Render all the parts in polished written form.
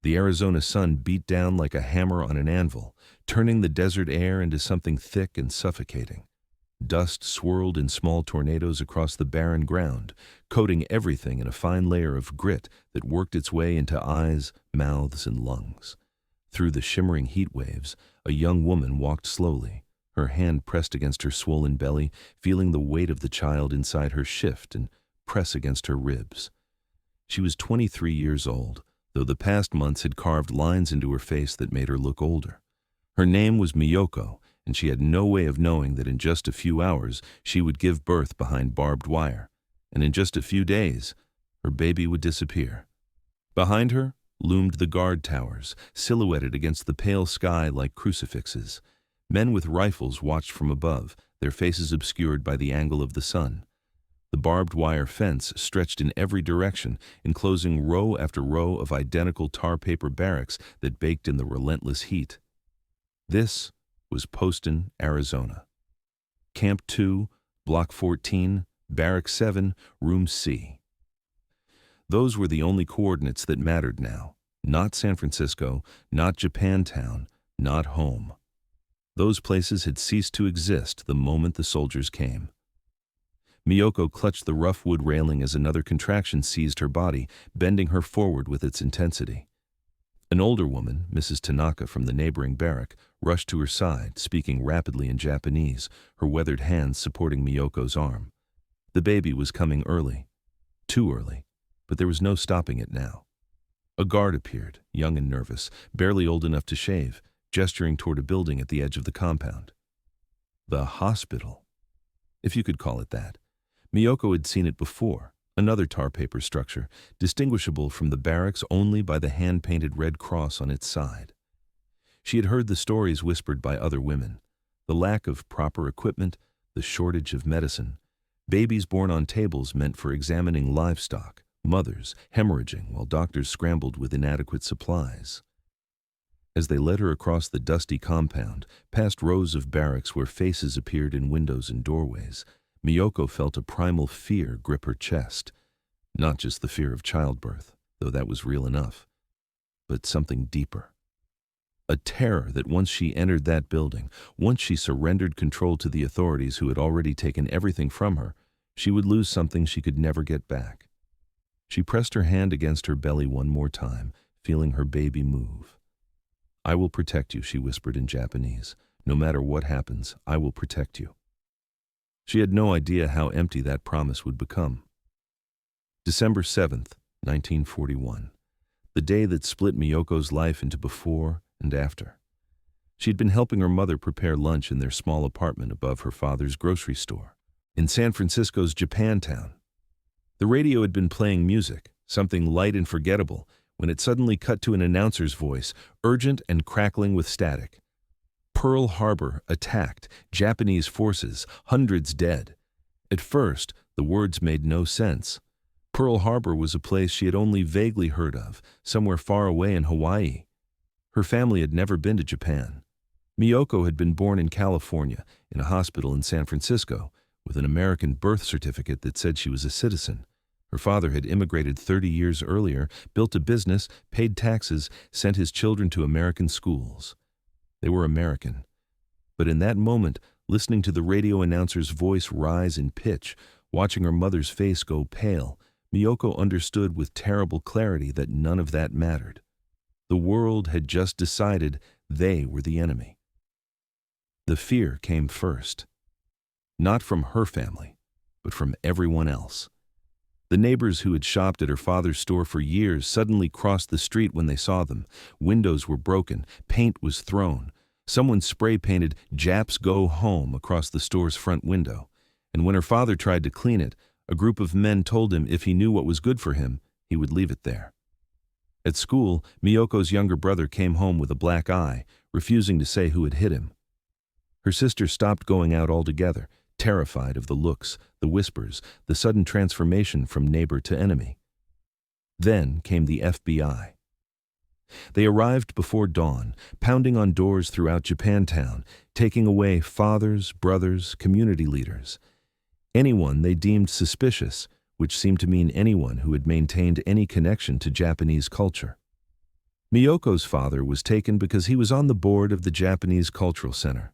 The Arizona sun beat down like a hammer on an anvil, turning the desert air into something thick and suffocating. Dust swirled in small tornadoes across the barren ground, coating everything in a fine layer of grit that worked its way into eyes, mouths, and lungs. Through the shimmering heat waves, a young woman walked slowly, her hand pressed against her swollen belly, feeling the weight of the child inside her shift and press against her ribs. She was 23 years old, though the past months had carved lines into her face that made her look older. Her name was Miyoko, and she had no way of knowing that in just a few hours she would give birth behind barbed wire, and in just a few days her baby would disappear. Behind her loomed the guard towers, silhouetted against the pale sky like crucifixes. Men with rifles watched from above, their faces obscured by the angle of the sun. The barbed wire fence stretched in every direction, enclosing row after row of identical tar paper barracks that baked in the relentless heat. This was Poston, Arizona. Camp 2, Block 14, Barrack 7, Room C. Those were the only coordinates that mattered now. Not San Francisco, not Japantown, not home. Those places had ceased to exist the moment the soldiers came. Miyoko clutched the rough wood railing as another contraction seized her body, bending her forward with its intensity. An older woman, Mrs. Tanaka from the neighboring barrack, rushed to her side, speaking rapidly in Japanese, her weathered hands supporting Miyoko's arm. The baby was coming early. Too early, but there was no stopping it now. A guard appeared, young and nervous, barely old enough to shave, gesturing toward a building at the edge of the compound. The hospital, if you could call it that. Miyoko had seen it before, another tar paper structure, distinguishable from the barracks only by the hand-painted red cross on its side. She had heard the stories whispered by other women, the lack of proper equipment, the shortage of medicine. Babies born on tables meant for examining livestock, mothers hemorrhaging while doctors scrambled with inadequate supplies. As they led her across the dusty compound, past rows of barracks where faces appeared in windows and doorways, Miyoko felt a primal fear grip her chest. Not just the fear of childbirth, though that was real enough, but something deeper. A terror that once she entered that building, once she surrendered control to the authorities who had already taken everything from her, she would lose something she could never get back. She pressed her hand against her belly one more time, feeling her baby move. "I will protect you," she whispered in Japanese. "No matter what happens, I will protect you." She had no idea how empty that promise would become. December 7th, 1941, the day that split Miyoko's life into before and after. She'd been helping her mother prepare lunch in their small apartment above her father's grocery store, in San Francisco's Japantown. The radio had been playing music, something light and forgettable, when it suddenly cut to an announcer's voice, urgent and crackling with static. Pearl Harbor attacked, Japanese forces, hundreds dead. At first, the words made no sense. Pearl Harbor was a place she had only vaguely heard of, somewhere far away in Hawaii. Her family had never been to Japan. Miyoko had been born in California, in a hospital in San Francisco, with an American birth certificate that said she was a citizen. Her father had immigrated 30 years earlier, built a business, paid taxes, sent his children to American schools. They were American. But in that moment, listening to the radio announcer's voice rise in pitch, watching her mother's face go pale, Miyoko understood with terrible clarity that none of that mattered. The world had just decided they were the enemy. The fear came first. Not from her family, but from everyone else. The neighbors who had shopped at her father's store for years suddenly crossed the street when they saw them. Windows were broken, paint was thrown. Someone spray-painted "Japs Go Home" across the store's front window. And when her father tried to clean it, a group of men told him if he knew what was good for him, he would leave it there. At school, Miyoko's younger brother came home with a black eye, refusing to say who had hit him. Her sister stopped going out altogether, terrified of the looks, the whispers, the sudden transformation from neighbor to enemy. Then came the FBI. They arrived before dawn, pounding on doors throughout Japantown, taking away fathers, brothers, community leaders. Anyone they deemed suspicious, which seemed to mean anyone who had maintained any connection to Japanese culture. Miyoko's father was taken because he was on the board of the Japanese Cultural Center.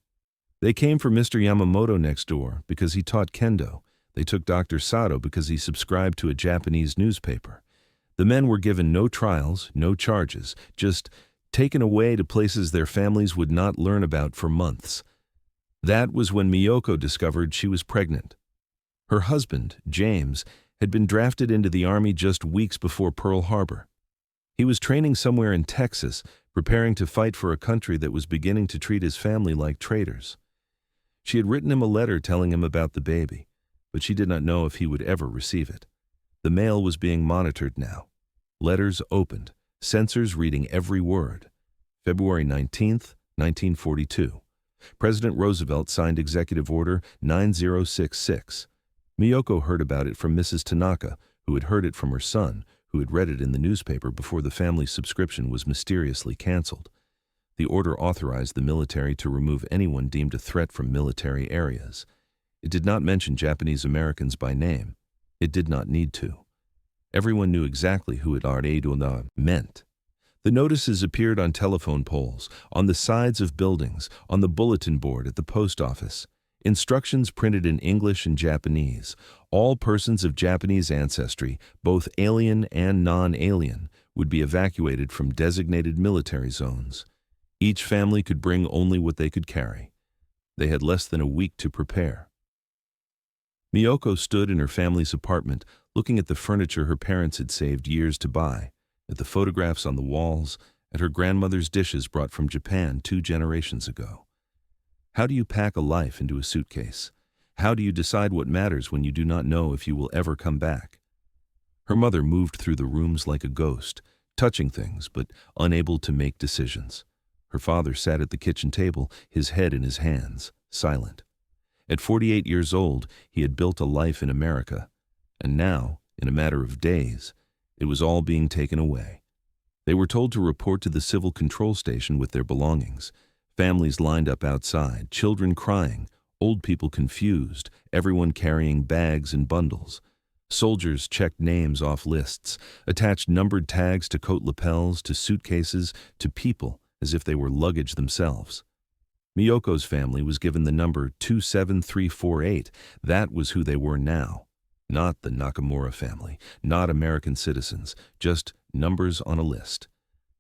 They came for Mr. Yamamoto next door because he taught kendo. They took Dr. Sato because he subscribed to a Japanese newspaper. The men were given no trials, no charges, just taken away to places their families would not learn about for months. That was when Miyoko discovered she was pregnant. Her husband, James, had been drafted into the army just weeks before Pearl Harbor. He was training somewhere in Texas, preparing to fight for a country that was beginning to treat his family like traitors. She had written him a letter telling him about the baby, but she did not know if he would ever receive it. The mail was being monitored now. Letters opened, censors reading every word. February 19th, 1942. President Roosevelt signed Executive Order 9066. Miyoko heard about it from Mrs. Tanaka, who had heard it from her son, who had read it in the newspaper before the family subscription was mysteriously canceled. The order authorized the military to remove anyone deemed a threat from military areas. It did not mention Japanese Americans by name. It did not need to. Everyone knew exactly who it meant. The notices appeared on telephone poles, on the sides of buildings, on the bulletin board at the post office. Instructions printed in English and Japanese. All persons of Japanese ancestry, both alien and non-alien, would be evacuated from designated military zones. Each family could bring only what they could carry. They had less than a week to prepare. Miyoko stood in her family's apartment, looking at the furniture her parents had saved years to buy, at the photographs on the walls, at her grandmother's dishes brought from Japan 2 generations ago. How do you pack a life into a suitcase? How do you decide what matters when you do not know if you will ever come back? Her mother moved through the rooms like a ghost, touching things but unable to make decisions. Her father sat at the kitchen table, his head in his hands, silent. At 48 years old, he had built a life in America, and now, in a matter of days, it was all being taken away. They were told to report to the civil control station with their belongings. Families lined up outside, children crying, old people confused, everyone carrying bags and bundles. Soldiers checked names off lists, attached numbered tags to coat lapels, to suitcases, to people, as if they were luggage themselves. Miyoko's family was given the number 27348. That was who they were now. Not the Nakamura family, not American citizens, just numbers on a list.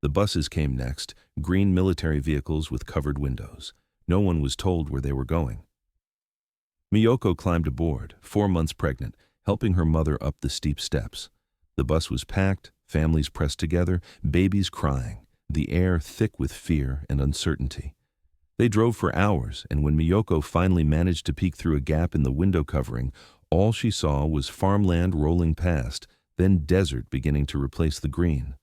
The buses came next, green military vehicles with covered windows. No one was told where they were going. Miyoko climbed aboard, 4 months pregnant, helping her mother up the steep steps. The bus was packed, families pressed together, babies crying, the air thick with fear and uncertainty. They drove for hours, and when Miyoko finally managed to peek through a gap in the window covering, all she saw was farmland rolling past, then desert beginning to replace the green.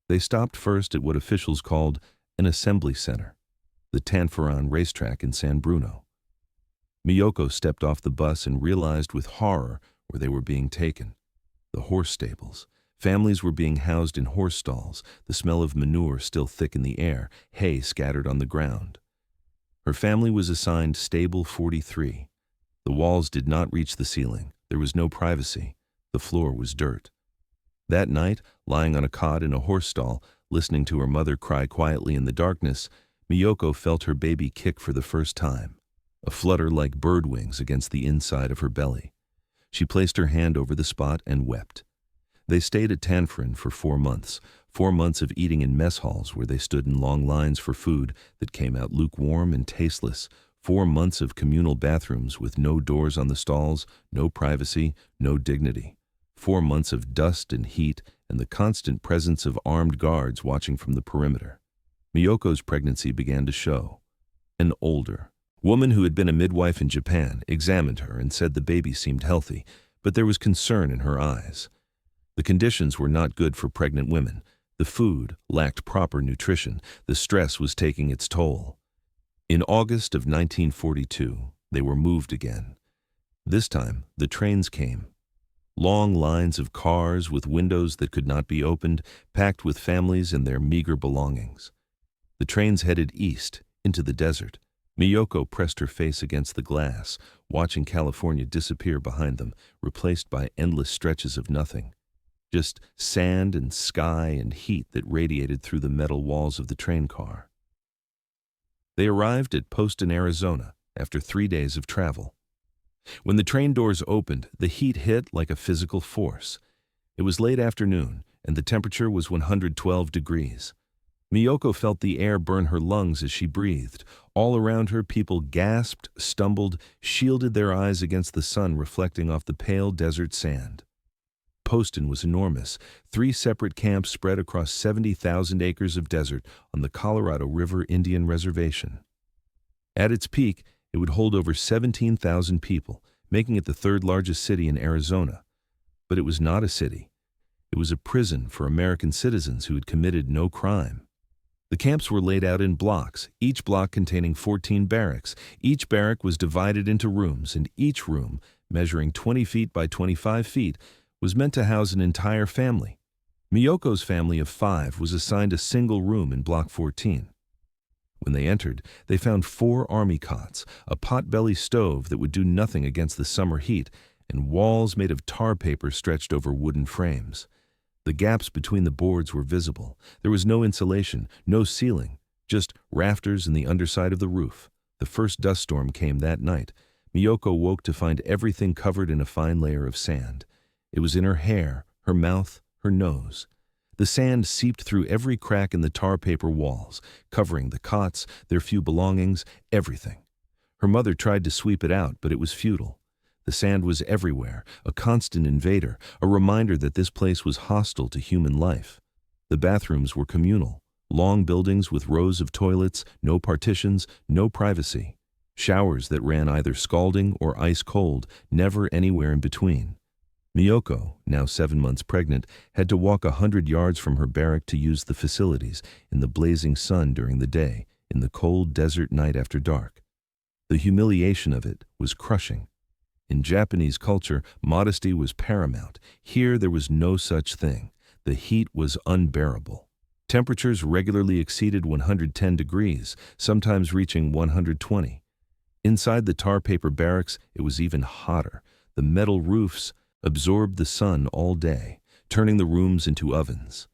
They stopped first at what officials called an assembly center, the Tanforan racetrack in San Bruno. Miyoko stepped off the bus and realized with horror where they were being taken. The horse stables. Families were being housed in horse stalls, the smell of manure still thick in the air, hay scattered on the ground. Her family was assigned Stable 43. The walls did not reach the ceiling. There was no privacy. The floor was dirt. That night, lying on a cot in a horse stall, listening to her mother cry quietly in the darkness, Miyoko felt her baby kick for the first time, a flutter like bird wings against the inside of her belly. She placed her hand over the spot and wept. They stayed at Tanforan for 4 months, 4 months of eating in mess halls where they stood in long lines for food that came out lukewarm and tasteless, 4 months of communal bathrooms with no doors on the stalls, no privacy, no dignity, 4 months of dust and heat and the constant presence of armed guards watching from the perimeter. Miyoko's pregnancy began to show. An older woman who had been a midwife in Japan examined her and said the baby seemed healthy, but there was concern in her eyes. The conditions were not good for pregnant women. The food lacked proper nutrition. The stress was taking its toll. In August of 1942, they were moved again. This time, the trains came. Long lines of cars with windows that could not be opened, packed with families and their meager belongings. The trains headed east, into the desert. Miyoko pressed her face against the glass, watching California disappear behind them, replaced by endless stretches of nothing. just sand and sky and heat that radiated through the metal walls of the train car. They arrived at Poston, Arizona, after 3 days of travel. When the train doors opened, the heat hit like a physical force. It was late afternoon, and the temperature was 112 degrees. Miyoko felt the air burn her lungs as she breathed. All around her, people gasped, stumbled, shielded their eyes against the sun reflecting off the pale desert sand. Poston was enormous, 3 separate camps spread across 70,000 acres of desert on the Colorado River Indian Reservation. At its peak, it would hold over 17,000 people, making it the 3rd largest city in Arizona. But it was not a city. It was a prison for American citizens who had committed no crime. The camps were laid out in blocks, each block containing 14 barracks. Each barrack was divided into rooms, and each room, measuring 20 feet by 25 feet, was meant to house an entire family. Miyoko's family of 5 was assigned a single room in Block 14. When they entered, they found 4 army cots, a pot-belly stove that would do nothing against the summer heat, and walls made of tar paper stretched over wooden frames. The gaps between the boards were visible. There was no insulation, no ceiling, just rafters and the underside of the roof. The first dust storm came that night. Miyoko woke to find everything covered in a fine layer of sand. It was in her hair, her mouth, her nose. The sand seeped through every crack in the tar paper walls, covering the cots, their few belongings, everything. Her mother tried to sweep it out, but it was futile. The sand was everywhere, a constant invader, a reminder that this place was hostile to human life. The bathrooms were communal, long buildings with rows of toilets, no partitions, no privacy. Showers that ran either scalding or ice cold, never anywhere in between. Miyoko, now 7 months pregnant, had to walk 100 yards from her barrack to use the facilities, in the blazing sun during the day, in the cold desert night after dark. The humiliation of it was crushing. In Japanese culture, modesty was paramount. Here there was no such thing. The heat was unbearable. Temperatures regularly exceeded 110 degrees, sometimes reaching 120. Inside the tar paper barracks, it was even hotter. The metal roofs absorbed the sun all day, turning the rooms into ovens.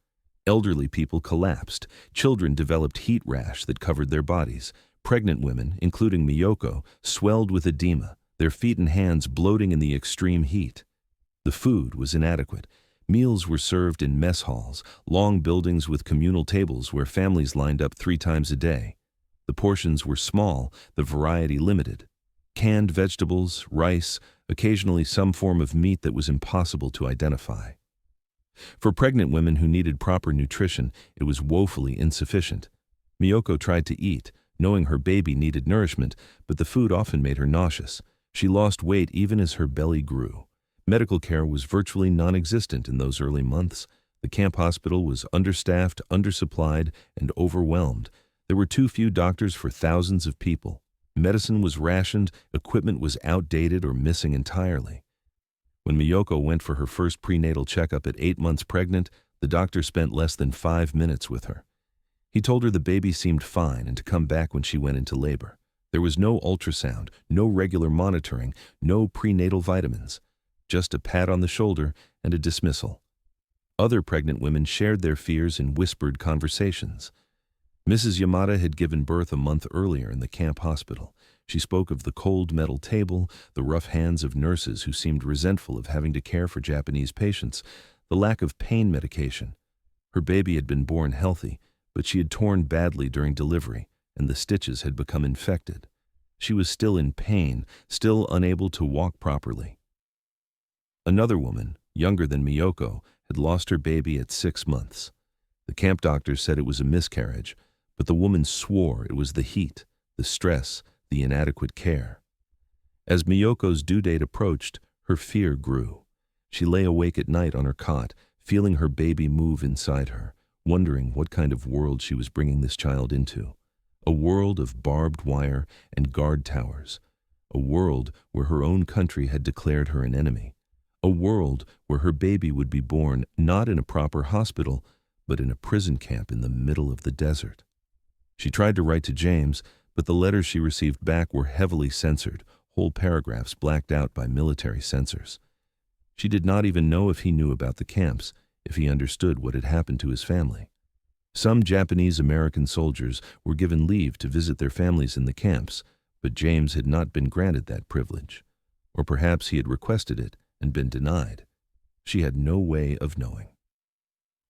Elderly people collapsed. Children developed heat rash that covered their bodies. Pregnant women, including Miyoko, swelled with edema, their feet and hands bloating in the extreme heat. The food was inadequate. Meals were served in mess halls, long buildings with communal tables where families lined up 3 times a day. The portions were small, the variety limited. Canned vegetables, rice, occasionally some form of meat that was impossible to identify. For pregnant women who needed proper nutrition, it was woefully insufficient. Miyoko tried to eat, knowing her baby needed nourishment, but the food often made her nauseous. She lost weight even as her belly grew. Medical care was virtually non-existent in those early months. The camp hospital was understaffed, undersupplied, and overwhelmed. There were too few doctors for thousands of people. Medicine was rationed, equipment was outdated or missing entirely. When Miyoko went for her first prenatal checkup at 8 months pregnant, the doctor spent less than 5 minutes with her. He told her the baby seemed fine and to come back when she went into labor. There was no ultrasound, no regular monitoring, no prenatal vitamins, just a pat on the shoulder and a dismissal. Other pregnant women shared their fears in whispered conversations. Mrs. Yamada had given birth a month earlier in the camp hospital. She spoke of the cold metal table, the rough hands of nurses who seemed resentful of having to care for Japanese patients, the lack of pain medication. Her baby had been born healthy, but she had torn badly during delivery, and the stitches had become infected. She was still in pain, still unable to walk properly. Another woman, younger than Miyoko, had lost her baby at 6 months. The camp doctor said it was a miscarriage, but the woman swore it was the heat, the stress, the inadequate care. As Miyoko's due date approached, her fear grew. She lay awake at night on her cot, feeling her baby move inside her, wondering what kind of world she was bringing this child into. A world of barbed wire and guard towers. A world where her own country had declared her an enemy. A world where her baby would be born not in a proper hospital, but in a prison camp in the middle of the desert. She tried to write to James, but the letters she received back were heavily censored, whole paragraphs blacked out by military censors. She did not even know if he knew about the camps. if he understood what had happened to his family. Some Japanese American soldiers were given leave to visit their families in the camps, but James had not been granted that privilege. Or perhaps he had requested it and been denied. She had no way of knowing.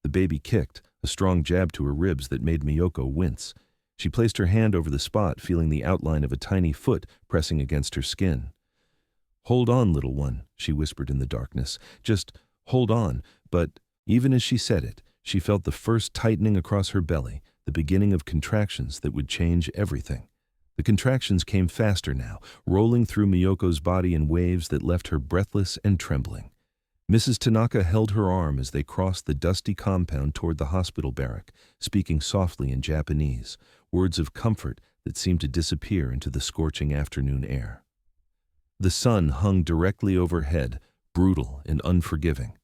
The baby kicked, a strong jab to her ribs that made Miyoko wince. She placed her hand over the spot, feeling the outline of a tiny foot pressing against her skin. "Hold on, little one," she whispered in the darkness. "Just hold on." But even as she said it, she felt the first tightening across her belly, the beginning of contractions that would change everything. The contractions came faster now, rolling through Miyoko's body in waves that left her breathless and trembling. Mrs. Tanaka held her arm as they crossed the dusty compound toward the hospital barrack, speaking softly in Japanese, words of comfort that seemed to disappear into the scorching afternoon air. The sun hung directly overhead, brutal and unforgiving,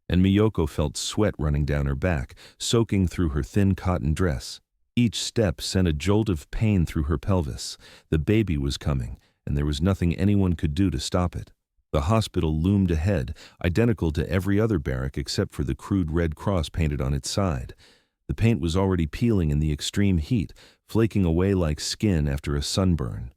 and Miyoko felt sweat running down her back, soaking through her thin cotton dress. Each step sent a jolt of pain through her pelvis. The baby was coming, and there was nothing anyone could do to stop it. The hospital loomed ahead, identical to every other barrack except for the crude red cross painted on its side. The paint was already peeling in the extreme heat, flaking away like skin after a sunburn.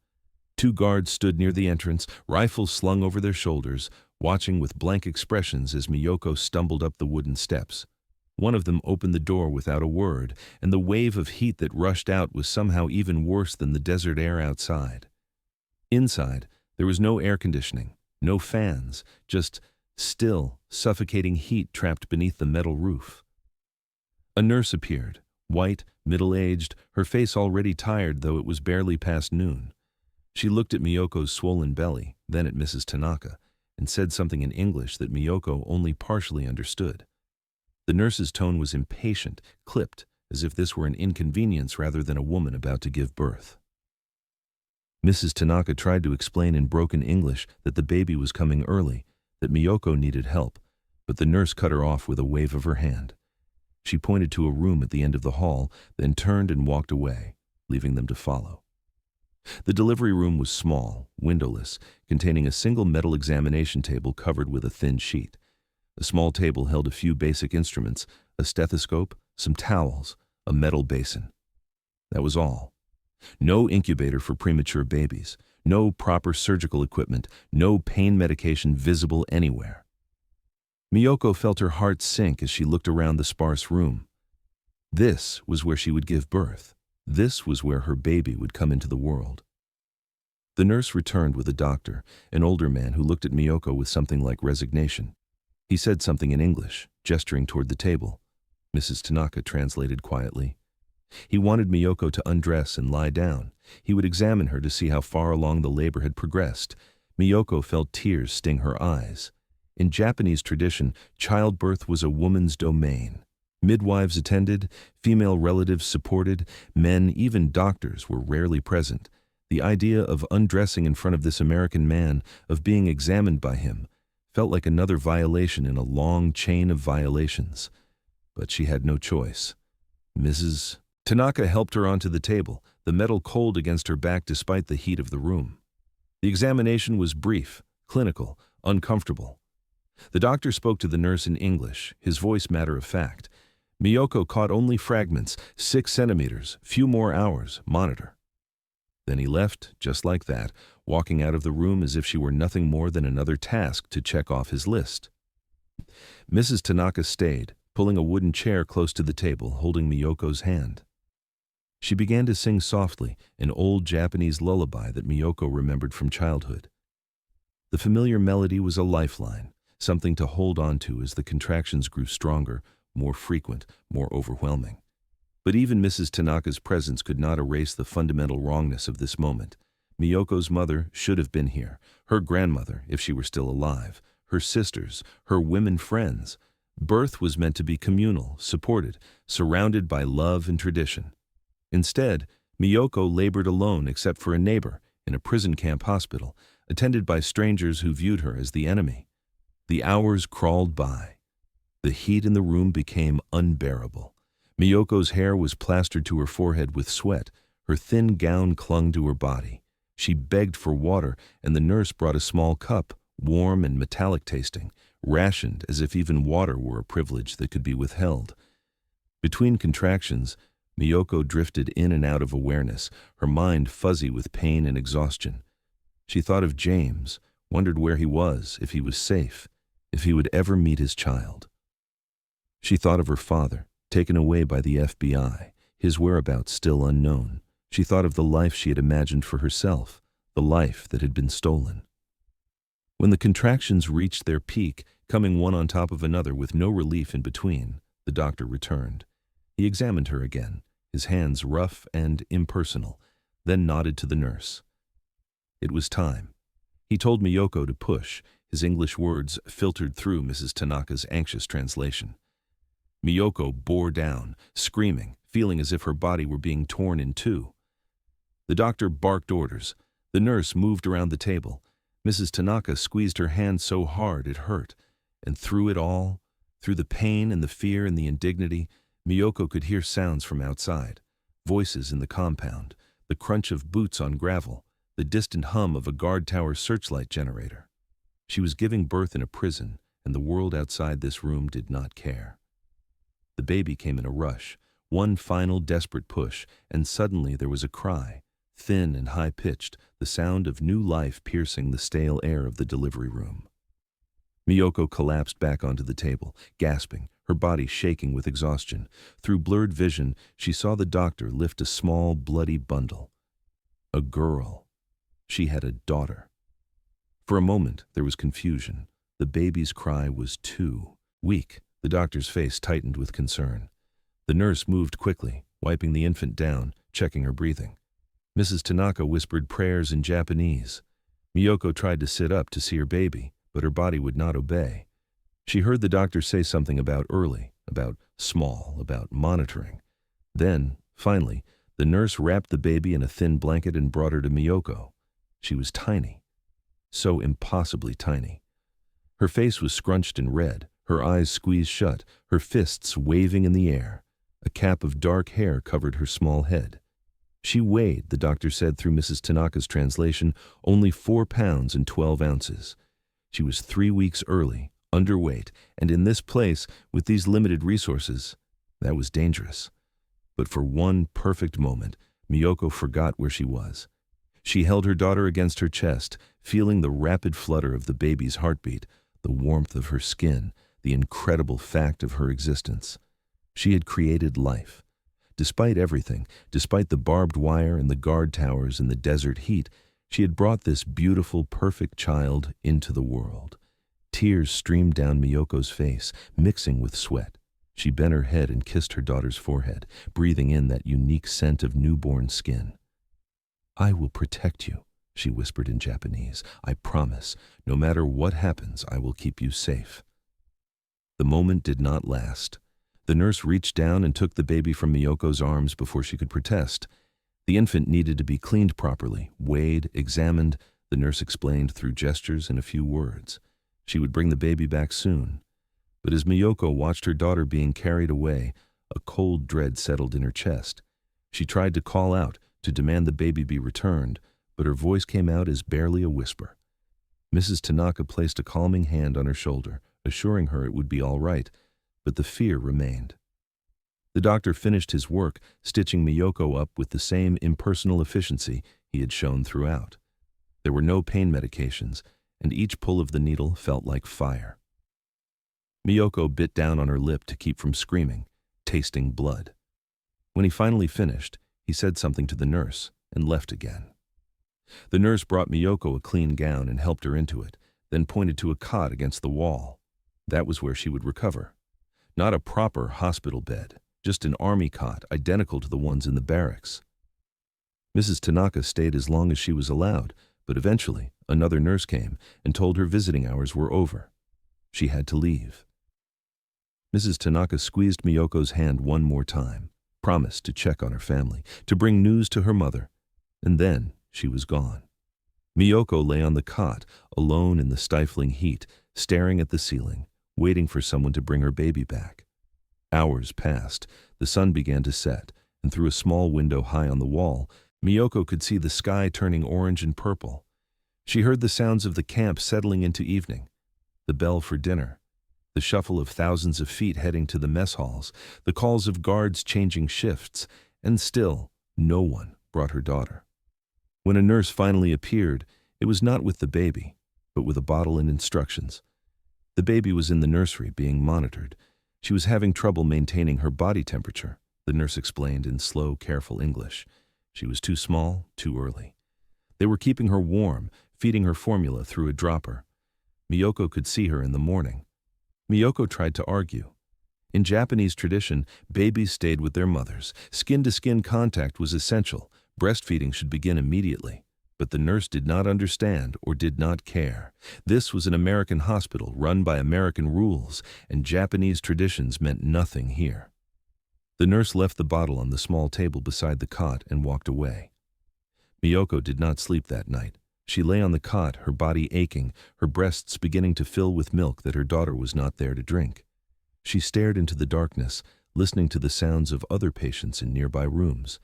2 guards stood near the entrance, rifles slung over their shoulders, watching with blank expressions as Miyoko stumbled up the wooden steps. One of them opened the door without a word, and the wave of heat that rushed out was somehow even worse than the desert air outside. Inside, there was no air conditioning. No fans, just still, suffocating heat trapped beneath the metal roof. A nurse appeared, white, middle-aged, her face already tired though it was barely past noon. She looked at Miyoko's swollen belly, then at Mrs. Tanaka, and said something in English that Miyoko only partially understood. The nurse's tone was impatient, clipped, as if this were an inconvenience rather than a woman about to give birth. Mrs. Tanaka tried to explain in broken English that the baby was coming early, that Miyoko needed help, but the nurse cut her off with a wave of her hand. She pointed to a room at the end of the hall, then turned and walked away, leaving them to follow. The delivery room was small, windowless, containing a single metal examination table covered with a thin sheet. The small table held a few basic instruments, a stethoscope, some towels, a metal basin. That was all. No incubator for premature babies, no proper surgical equipment, no pain medication visible anywhere. Miyoko felt her heart sink as she looked around the sparse room. This was where she would give birth. This was where her baby would come into the world. The nurse returned with a doctor, an older man who looked at Miyoko with something like resignation. He said something in English, gesturing toward the table. Mrs. Tanaka translated quietly. He wanted Miyoko to undress and lie down. He would examine her to see how far along the labor had progressed. Miyoko felt tears sting her eyes. In Japanese tradition, childbirth was a woman's domain. Midwives attended, female relatives supported, men, even doctors, were rarely present. The idea of undressing in front of this American man, of being examined by him, felt like another violation in a long chain of violations. But she had no choice. Mrs. Tanaka helped her onto the table, the metal cold against her back despite the heat of the room. The examination was brief, clinical, uncomfortable. The doctor spoke to the nurse in English, his voice matter-of-fact. Miyoko caught only fragments, 6 centimeters, few more hours, monitor. Then he left, just like that, walking out of the room as if she were nothing more than another task to check off his list. Mrs. Tanaka stayed, pulling a wooden chair close to the table, holding Miyoko's hand. She began to sing softly, an old Japanese lullaby that Miyoko remembered from childhood. The familiar melody was a lifeline, something to hold on to as the contractions grew stronger, more frequent, more overwhelming. But even Mrs. Tanaka's presence could not erase the fundamental wrongness of this moment. Miyoko's mother should have been here, her grandmother, if she were still alive, her sisters, her women friends. Birth was meant to be communal, supported, surrounded by love and tradition. Instead, Miyoko labored alone except for a neighbor in a prison camp hospital, attended by strangers who viewed her as the enemy. The hours crawled by. The heat in the room became unbearable. Miyoko's hair was plastered to her forehead with sweat. Her thin gown clung to her body. She begged for water, and the nurse brought a small cup, warm and metallic tasting, rationed as if even water were a privilege that could be withheld. Between contractions, Miyoko drifted in and out of awareness, her mind fuzzy with pain and exhaustion. She thought of James, wondered where he was, if he was safe, if he would ever meet his child. She thought of her father, taken away by the FBI, his whereabouts still unknown. She thought of the life she had imagined for herself, the life that had been stolen. When the contractions reached their peak, coming one on top of another with no relief in between, the doctor returned. He examined her again, his hands rough and impersonal, then nodded to the nurse. It was time. He told Miyoko to push, his English words filtered through Mrs. Tanaka's anxious translation. Miyoko bore down, screaming, feeling as if her body were being torn in two. The doctor barked orders. The nurse moved around the table. Mrs. Tanaka squeezed her hand so hard it hurt, and through it all, through the pain and the fear and the indignity, Miyoko could hear sounds from outside, voices in the compound, the crunch of boots on gravel, the distant hum of a guard tower searchlight generator. She was giving birth in a prison, and the world outside this room did not care. The baby came in a rush, one final desperate push, and suddenly there was a cry, thin and high-pitched, the sound of new life piercing the stale air of the delivery room. Miyoko collapsed back onto the table, gasping, her body shaking with exhaustion. Through blurred vision, she saw the doctor lift a small, bloody bundle. A girl. She had a daughter. For a moment, there was confusion. The baby's cry was too weak. The doctor's face tightened with concern. The nurse moved quickly, wiping the infant down, checking her breathing. Mrs. Tanaka whispered prayers in Japanese. Miyoko tried to sit up to see her baby, but her body would not obey. She heard the doctor say something about early, about small, about monitoring. Then, finally, the nurse wrapped the baby in a thin blanket and brought her to Miyoko. She was tiny, so impossibly tiny. Her face was scrunched and red, her eyes squeezed shut, her fists waving in the air. A cap of dark hair covered her small head. She weighed, the doctor said through Mrs. Tanaka's translation, only 4 pounds and 12 ounces. She was 3 weeks early, underweight, and in this place, with these limited resources, that was dangerous. But for one perfect moment, Miyoko forgot where she was. She held her daughter against her chest, feeling the rapid flutter of the baby's heartbeat, the warmth of her skin, the incredible fact of her existence. She had created life. Despite everything, despite the barbed wire and the guard towers and the desert heat, she had brought this beautiful, perfect child into the world. Tears streamed down Miyoko's face, mixing with sweat. She bent her head and kissed her daughter's forehead, breathing in that unique scent of newborn skin. "I will protect you," she whispered in Japanese. "I promise, no matter what happens, I will keep you safe." The moment did not last. The nurse reached down and took the baby from Miyoko's arms before she could protest. The infant needed to be cleaned properly, weighed, examined, the nurse explained through gestures and a few words. She would bring the baby back soon. But as Miyoko watched her daughter being carried away, a cold dread settled in her chest. She tried to call out, to demand the baby be returned, but her voice came out as barely a whisper. Mrs. Tanaka placed a calming hand on her shoulder, assuring her it would be all right, but the fear remained. The doctor finished his work, stitching Miyoko up with the same impersonal efficiency he had shown throughout. There were no pain medications, and each pull of the needle felt like fire. Miyoko bit down on her lip to keep from screaming, tasting blood. When he finally finished, he said something to the nurse and left again. The nurse brought Miyoko a clean gown and helped her into it, then pointed to a cot against the wall. That was where she would recover. Not a proper hospital bed, just an army cot identical to the ones in the barracks. Mrs. Tanaka stayed as long as she was allowed, but eventually another nurse came and told her visiting hours were over. She had to leave. Mrs. Tanaka squeezed Miyoko's hand one more time, promised to check on her family, to bring news to her mother, and then she was gone. Miyoko lay on the cot, alone in the stifling heat, staring at the ceiling, waiting for someone to bring her baby back. Hours passed, the sun began to set, and through a small window high on the wall, Miyoko could see the sky turning orange and purple. She heard the sounds of the camp settling into evening. the bell for dinner, the shuffle of thousands of feet heading to the mess halls, the calls of guards changing shifts, and still no one brought her daughter. When a nurse finally appeared, it was not with the baby, but with a bottle and instructions. The baby was in the nursery being monitored. She was having trouble maintaining her body temperature, the nurse explained in slow, careful English. She was too small, too early. They were keeping her warm, feeding her formula through a dropper. Miyoko could see her in the morning. Miyoko tried to argue. In Japanese tradition, babies stayed with their mothers. Skin-to-skin contact was essential. Breastfeeding should begin immediately. But the nurse did not understand or did not care. This was an American hospital run by American rules, and Japanese traditions meant nothing here. The nurse left the bottle on the small table beside the cot and walked away. Miyoko did not sleep that night. She lay on the cot, her body aching, her breasts beginning to fill with milk that her daughter was not there to drink. She stared into the darkness, listening to the sounds of other patients in nearby rooms.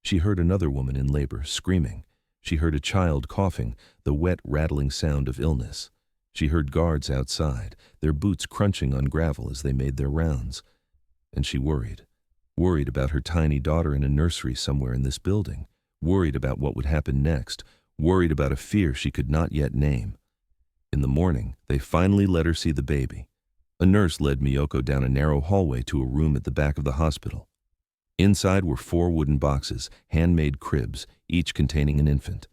She heard another woman in labor screaming. She heard a child coughing, the wet, rattling sound of illness. She heard guards outside, their boots crunching on gravel as they made their rounds. And she worried about her tiny daughter in a nursery somewhere in this building, worried about what would happen next, worried about a fear she could not yet name. In the morning, they finally let her see the baby. A nurse led Miyoko down a narrow hallway to a room at the back of the hospital. Inside were 4 wooden boxes, handmade cribs, each containing an infant.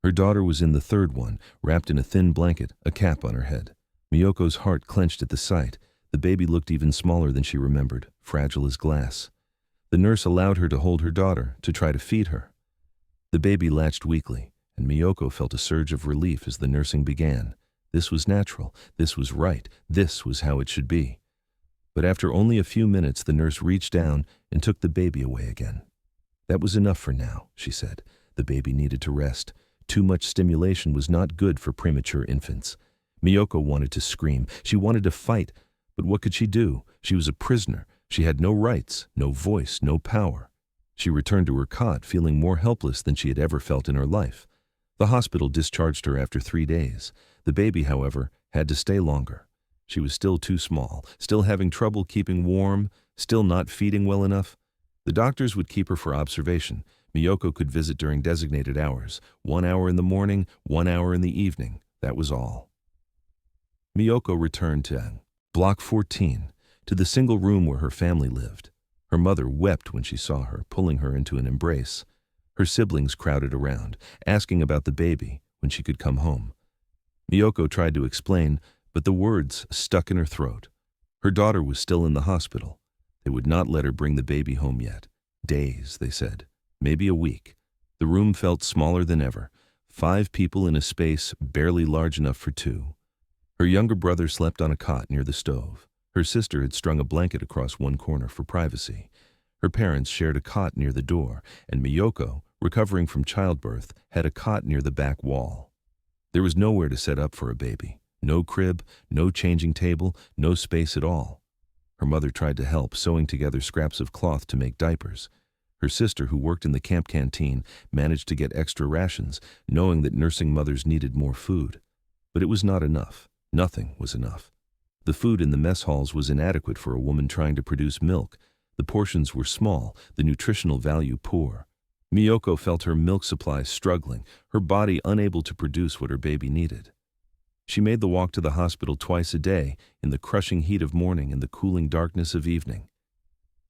Her daughter was in the third one, wrapped in a thin blanket, a cap on her head. Miyoko's heart clenched at the sight. The baby looked even smaller than she remembered, fragile as glass. The nurse allowed her to hold her daughter, to try to feed her. The baby latched weakly, and Miyoko felt a surge of relief as the nursing began. This was natural, this was right, this was how it should be. But after only a few minutes, the nurse reached down and took the baby away again. That was enough for now, she said. The baby needed to rest. Too much stimulation was not good for premature infants. Miyoko wanted to scream. She wanted to fight. But what could she do? She was a prisoner. She had no rights, no voice, no power. She returned to her cot, feeling more helpless than she had ever felt in her life. The hospital discharged her after 3 days. The baby, however, had to stay longer. She was still too small, still having trouble keeping warm, still not feeding well enough. The doctors would keep her for observation. Miyoko could visit during designated hours, 1 hour in the morning, 1 hour in the evening. That was all. Miyoko returned to Block 14, to the single room where her family lived. Her mother wept when she saw her, pulling her into an embrace. Her siblings crowded around, asking about the baby, when she could come home. Miyoko tried to explain, but the words stuck in her throat. Her daughter was still in the hospital. They would not let her bring the baby home yet. Days, they said. Maybe a week. The room felt smaller than ever. 5 people in a space barely large enough for 2. Her younger brother slept on a cot near the stove. Her sister had strung a blanket across one corner for privacy. Her parents shared a cot near the door, and Miyoko, recovering from childbirth, had a cot near the back wall. There was nowhere to set up for a baby. No crib, no changing table, no space at all. Her mother tried to help, sewing together scraps of cloth to make diapers. Her sister, who worked in the camp canteen, managed to get extra rations, knowing that nursing mothers needed more food. But it was not enough. Nothing was enough. The food in the mess halls was inadequate for a woman trying to produce milk. The portions were small, the nutritional value poor. Miyoko felt her milk supply struggling, her body unable to produce what her baby needed. She made the walk to the hospital twice a day, in the crushing heat of morning and the cooling darkness of evening.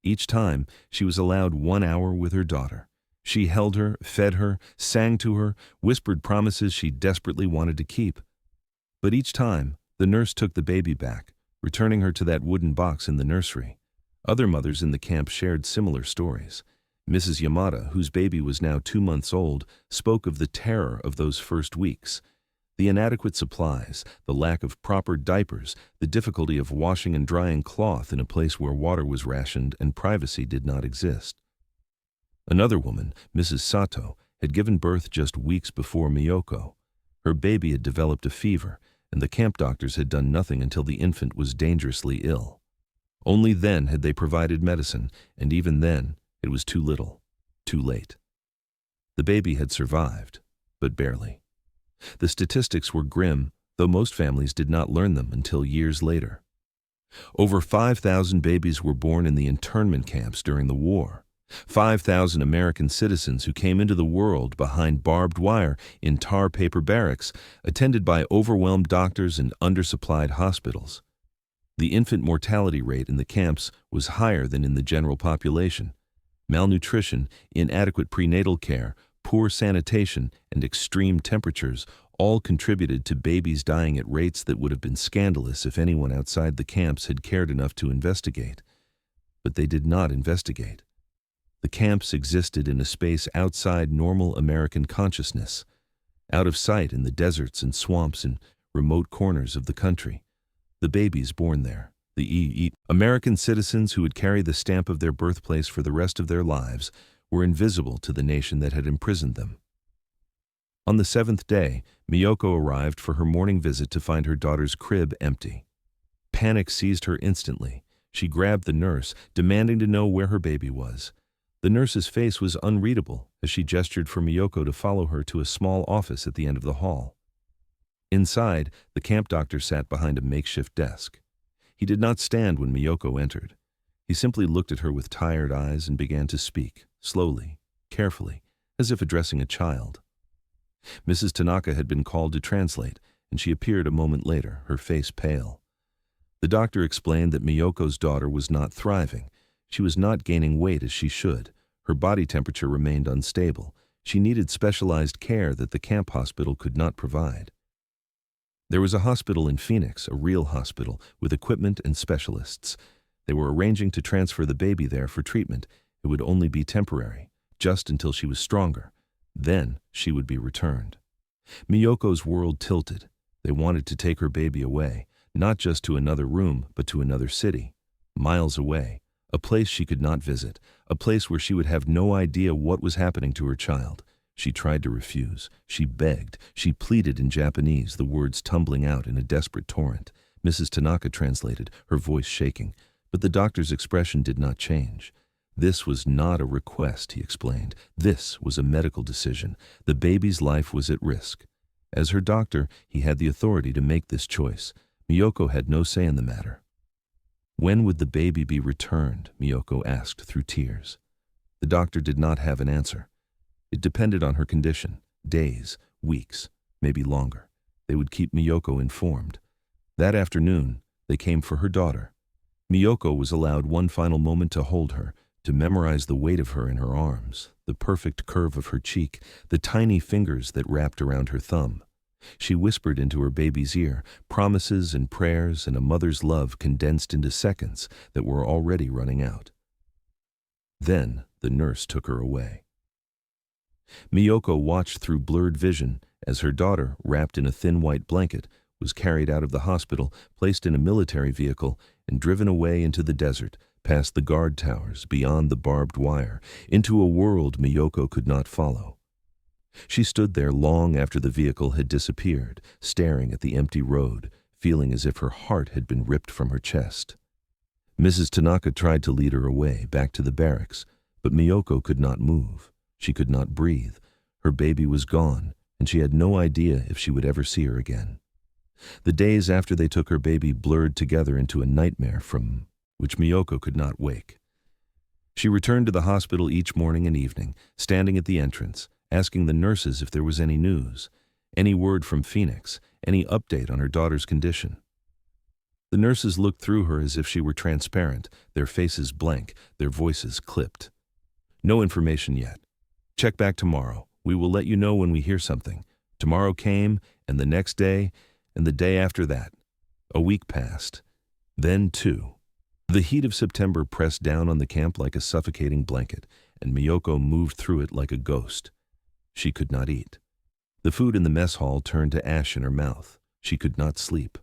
Each time, she was allowed 1 hour with her daughter. She held her, fed her, sang to her, whispered promises she desperately wanted to keep. But each time, the nurse took the baby back, returning her to that wooden box in the nursery. Other mothers in the camp shared similar stories. Mrs. Yamada, whose baby was now 2 months old, spoke of the terror of those first weeks. The inadequate supplies, the lack of proper diapers, the difficulty of washing and drying cloth in a place where water was rationed and privacy did not exist. Another woman, Mrs. Sato, had given birth just weeks before Miyoko. Her baby had developed a fever, and the camp doctors had done nothing until the infant was dangerously ill. Only then had they provided medicine, and even then, it was too little, too late. The baby had survived, but barely. The statistics were grim. though most families did not learn them until years later. Over 5,000 babies were born in the internment camps during the war. 5,000 American citizens who came into the world behind barbed wire in tar paper barracks, attended by overwhelmed doctors and undersupplied hospitals. The infant mortality rate in the camps was higher than in the general population. Malnutrition, inadequate prenatal care, poor sanitation, and extreme temperatures all contributed to babies dying at rates that would have been scandalous if anyone outside the camps had cared enough to investigate. But they did not investigate. The camps existed in a space outside normal American consciousness, out of sight in the deserts and swamps and remote corners of the country. The babies born there, the American citizens who would carry the stamp of their birthplace for the rest of their lives, were invisible to the nation that had imprisoned them. On the 7th day, Miyoko arrived for her morning visit to find her daughter's crib empty. Panic seized her instantly. She grabbed the nurse, demanding to know where her baby was. The nurse's face was unreadable as she gestured for Miyoko to follow her to a small office at the end of the hall. Inside, the camp doctor sat behind a makeshift desk. He did not stand when Miyoko entered. He simply looked at her with tired eyes and began to speak, slowly, carefully, as if addressing a child. Mrs. Tanaka had been called to translate, and she appeared a moment later, her face pale. The doctor explained that Miyoko's daughter was not thriving. She was not gaining weight as she should. Her body temperature remained unstable. She needed specialized care that the camp hospital could not provide. There was a hospital in Phoenix, a real hospital, with equipment and specialists. They were arranging to transfer the baby there for treatment. It would only be temporary, just until she was stronger. Then she would be returned. Miyoko's world tilted. They wanted to take her baby away, not just to another room, but to another city, miles away, a place she could not visit, a place where she would have no idea what was happening to her child. She tried to refuse. She begged. She pleaded in Japanese, the words tumbling out in a desperate torrent. Mrs. Tanaka translated, her voice shaking, but the doctor's expression did not change. This was not a request, he explained. This was a medical decision. The baby's life was at risk. As her doctor, he had the authority to make this choice. Miyoko had no say in the matter. When would the baby be returned? Miyoko asked through tears. The doctor did not have an answer. It depended on her condition. Days, weeks, maybe longer. They would keep Miyoko informed. That afternoon, they came for her daughter. Miyoko was allowed one final moment to hold her, to memorize the weight of her in her arms, the perfect curve of her cheek, the tiny fingers that wrapped around her thumb. She whispered into her baby's ear, promises and prayers and a mother's love condensed into seconds that were already running out. Then the nurse took her away. Miyoko watched through blurred vision as her daughter, wrapped in a thin white blanket, was carried out of the hospital, placed in a military vehicle, and driven away into the desert, past the guard towers, beyond the barbed wire, into a world Miyoko could not follow. She stood there long after the vehicle had disappeared, staring at the empty road, feeling as if her heart had been ripped from her chest. Mrs. Tanaka tried to lead her away, back to the barracks, but Miyoko could not move. She could not breathe. Her baby was gone, and she had no idea if she would ever see her again. The days after they took her baby blurred together into a nightmare from which Miyoko could not wake. She returned to the hospital each morning and evening, standing at the entrance, asking the nurses if there was any news, any word from Phoenix, any update on her daughter's condition. The nurses looked through her as if she were transparent, their faces blank, their voices clipped. No information yet. Check back tomorrow. We will let you know when we hear something. Tomorrow came, and the next day, and the day after that. A week passed. Then 2. The heat of September pressed down on the camp like a suffocating blanket, and Miyoko moved through it like a ghost. She could not eat. The food in the mess hall turned to ash in her mouth. She could not sleep.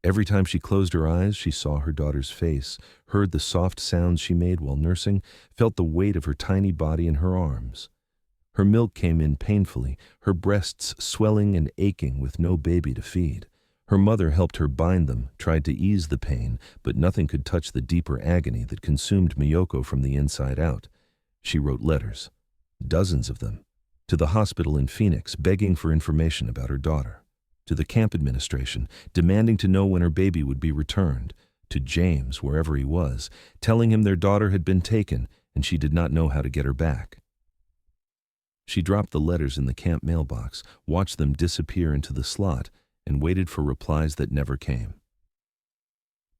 Every time she closed her eyes, she saw her daughter's face, heard the soft sounds she made while nursing, felt the weight of her tiny body in her arms. Her milk came in painfully, her breasts swelling and aching with no baby to feed. Her mother helped her bind them, tried to ease the pain, but nothing could touch the deeper agony that consumed Miyoko from the inside out. She wrote letters, dozens of them, to the hospital in Phoenix, begging for information about her daughter. to the camp administration, demanding to know when her baby would be returned, to James, wherever he was, telling him their daughter had been taken and she did not know how to get her back. She dropped the letters in the camp mailbox, watched them disappear into the slot, and waited for replies that never came.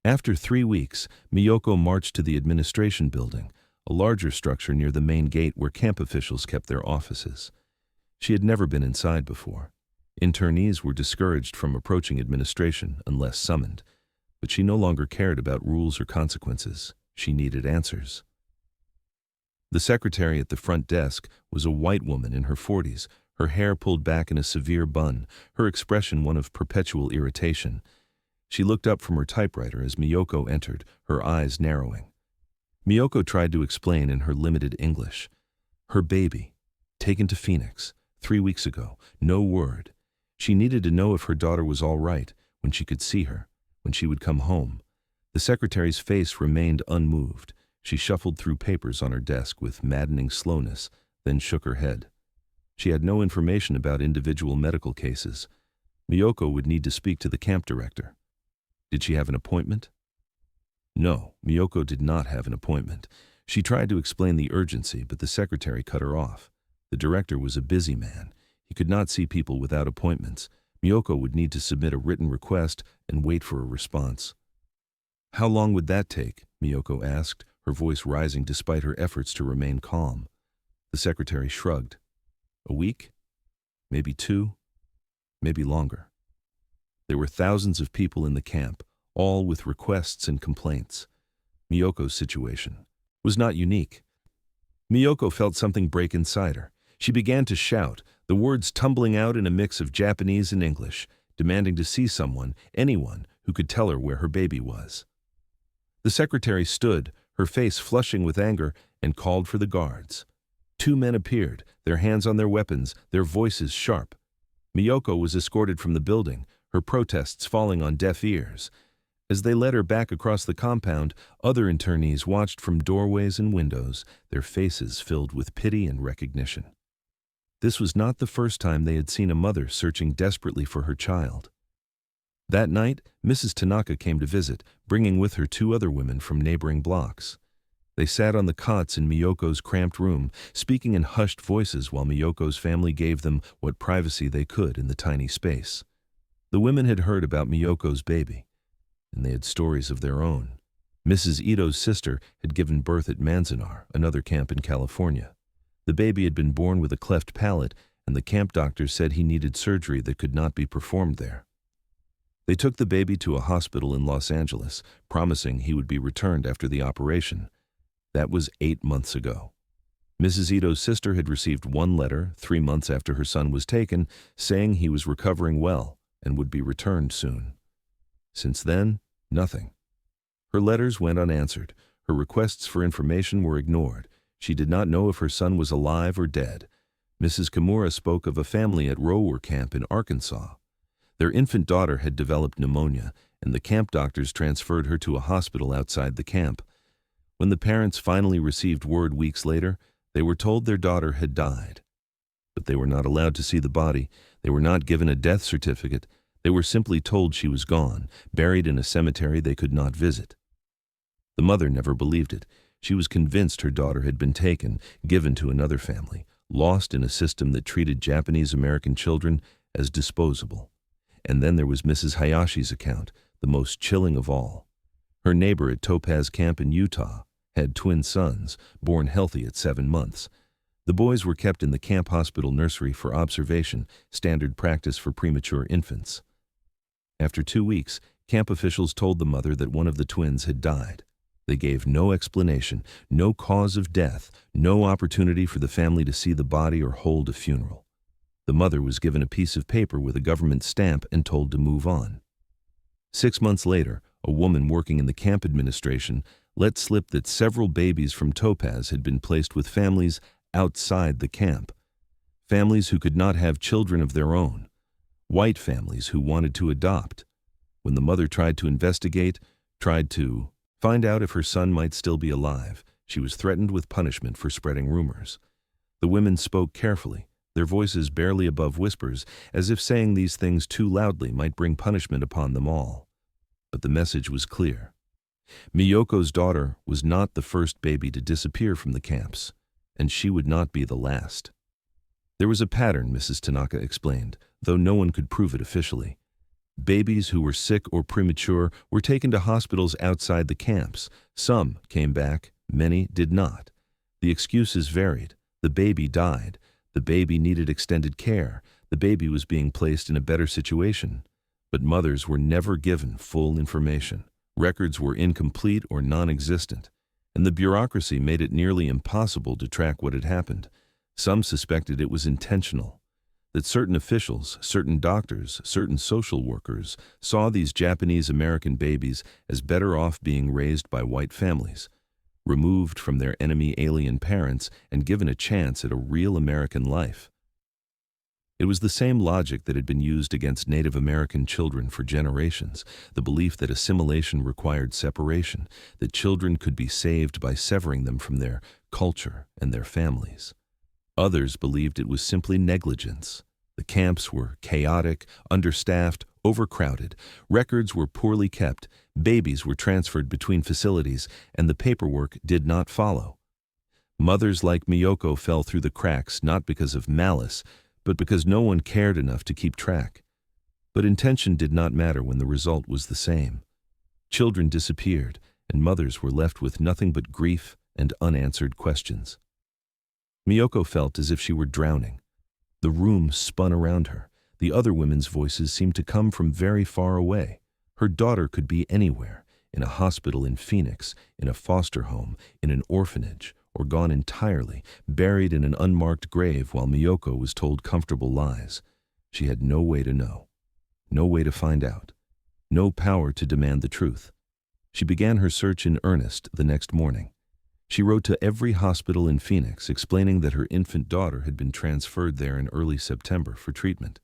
After 3 weeks, Miyoko marched to the administration building, a larger structure near the main gate where camp officials kept their offices. She had never been inside before. Internees were discouraged from approaching administration unless summoned, but she no longer cared about rules or consequences. She needed answers. The secretary at the front desk was a white woman in her 40s, her hair pulled back in a severe bun, her expression one of perpetual irritation. She looked up from her typewriter as Miyoko entered, her eyes narrowing. Miyoko tried to explain in her limited English. Her baby, taken to Phoenix, 3 weeks ago, no word. She needed to know if her daughter was all right, when she could see her, when she would come home. The secretary's face remained unmoved. She shuffled through papers on her desk with maddening slowness, then shook her head. She had no information about individual medical cases. Miyoko would need to speak to the camp director. Did she have an appointment? No, Miyoko did not have an appointment. She tried to explain the urgency, but the secretary cut her off. The director was a busy man. He could not see people without appointments. Miyoko would need to submit a written request and wait for a response. How long would that take? Miyoko asked, her voice rising despite her efforts to remain calm. The secretary shrugged. A week? Maybe 2? Maybe longer. There were thousands of people in the camp, all with requests and complaints. Miyoko's situation was not unique. Miyoko felt something break inside her. She began to shout, the words tumbling out in a mix of Japanese and English, demanding to see someone, anyone, who could tell her where her baby was. The secretary stood, her face flushing with anger, and called for the guards. 2 men appeared, their hands on their weapons, their voices sharp. Miyoko was escorted from the building, her protests falling on deaf ears. As they led her back across the compound, other internees watched from doorways and windows, their faces filled with pity and recognition. This was not the first time they had seen a mother searching desperately for her child. That night, Mrs. Tanaka came to visit, bringing with her 2 other women from neighboring blocks. They sat on the cots in Miyoko's cramped room, speaking in hushed voices while Miyoko's family gave them what privacy they could in the tiny space. The women had heard about Miyoko's baby, and they had stories of their own. Mrs. Ito's sister had given birth at Manzanar, another camp in California. The baby had been born with a cleft palate, and the camp doctors said he needed surgery that could not be performed there. They took the baby to a hospital in Los Angeles, promising he would be returned after the operation. That was 8 months ago. Mrs. Ito's sister had received 1 letter 3 months after her son was taken, saying he was recovering well and would be returned soon. Since then, nothing. Her letters went unanswered. Her requests for information were ignored. She did not know if her son was alive or dead. Mrs. Kimura spoke of a family at Rower Camp in Arkansas. Their infant daughter had developed pneumonia, and the camp doctors transferred her to a hospital outside the camp. When the parents finally received word weeks later, they were told their daughter had died. But they were not allowed to see the body. They were not given a death certificate. They were simply told she was gone, buried in a cemetery they could not visit. The mother never believed it. She was convinced her daughter had been taken, given to another family, lost in a system that treated Japanese-American children as disposable. And then there was Mrs. Hayashi's account, the most chilling of all. Her neighbor at Topaz Camp in Utah had twin sons, born healthy at 7 months. The boys were kept in the camp hospital nursery for observation, standard practice for premature infants. After 2 weeks, camp officials told the mother that one of the twins had died. They gave no explanation, no cause of death, no opportunity for the family to see the body or hold a funeral. The mother was given a piece of paper with a government stamp and told to move on. 6 months later, a woman working in the camp administration let slip that several babies from Topaz had been placed with families outside the camp. Families who could not have children of their own. White families who wanted to adopt. When the mother tried to investigate, tried to find out if her son might still be alive, she was threatened with punishment for spreading rumors. The women spoke carefully. their voices barely above whispers, as if saying these things too loudly might bring punishment upon them all. But the message was clear. Miyoko's daughter was not the first baby to disappear from the camps, and she would not be the last. There was a pattern, Mrs. Tanaka explained, though no one could prove it officially. Babies who were sick or premature were taken to hospitals outside the camps. Some came back, many did not. The excuses varied. The baby died. The baby needed extended care. The baby was being placed in a better situation. But mothers were never given full information. Records were incomplete or non-existent, and the bureaucracy made it nearly impossible to track what had happened. Some suspected it was intentional, that certain officials, certain doctors, certain social workers saw these Japanese-American babies as better off being raised by white families, removed from their enemy alien parents and given a chance at a real American life. It was the same logic that had been used against Native American children for generations, the belief that assimilation required separation, that children could be saved by severing them from their culture and their families. Others believed it was simply negligence. The camps were chaotic, understaffed, overcrowded. Records were poorly kept, babies were transferred between facilities, and the paperwork did not follow. Mothers like Miyoko fell through the cracks not because of malice, but because no one cared enough to keep track. But intention did not matter when the result was the same. Children disappeared, and mothers were left with nothing but grief and unanswered questions. Miyoko felt as if she were drowning. The room spun around her. The other women's voices seemed to come from very far away. Her daughter could be anywhere, in a hospital in Phoenix, in a foster home, in an orphanage, or gone entirely, buried in an unmarked grave while Miyoko was told comfortable lies. She had no way to know, no way to find out, no power to demand the truth. She began her search in earnest the next morning. She wrote to every hospital in Phoenix explaining that her infant daughter had been transferred there in early September for treatment.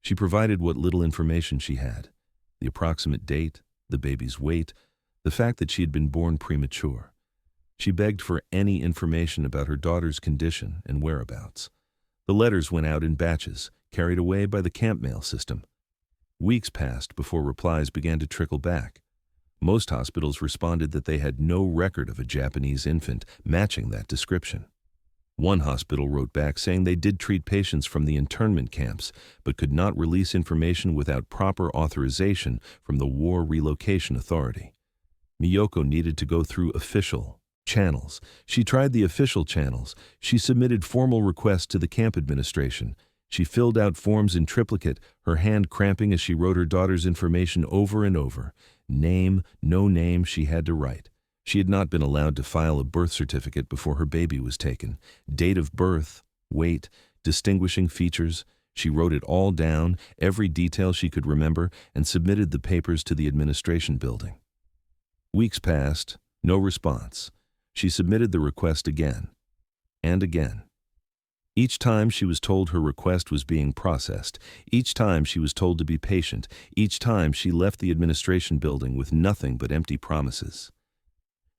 She provided what little information she had, the approximate date, the baby's weight, the fact that she had been born premature. She begged for any information about her daughter's condition and whereabouts. The letters went out in batches, carried away by the camp mail system. Weeks passed before replies began to trickle back. Most hospitals responded that they had no record of a Japanese infant matching that description. One hospital wrote back saying they did treat patients from the internment camps, but could not release information without proper authorization from the War Relocation Authority. Miyoko needed to go through official channels. She tried the official channels. She submitted formal requests to the camp administration. She filled out forms in triplicate, her hand cramping as she wrote her daughter's information over and over. Name, no name she had to write. She had not been allowed to file a birth certificate before her baby was taken. Date of birth, weight, distinguishing features. She wrote it all down, every detail she could remember, and submitted the papers to the administration building. Weeks passed, no response. She submitted the request again and again. Each time she was told her request was being processed. Each time she was told to be patient. Each time she left the administration building with nothing but empty promises.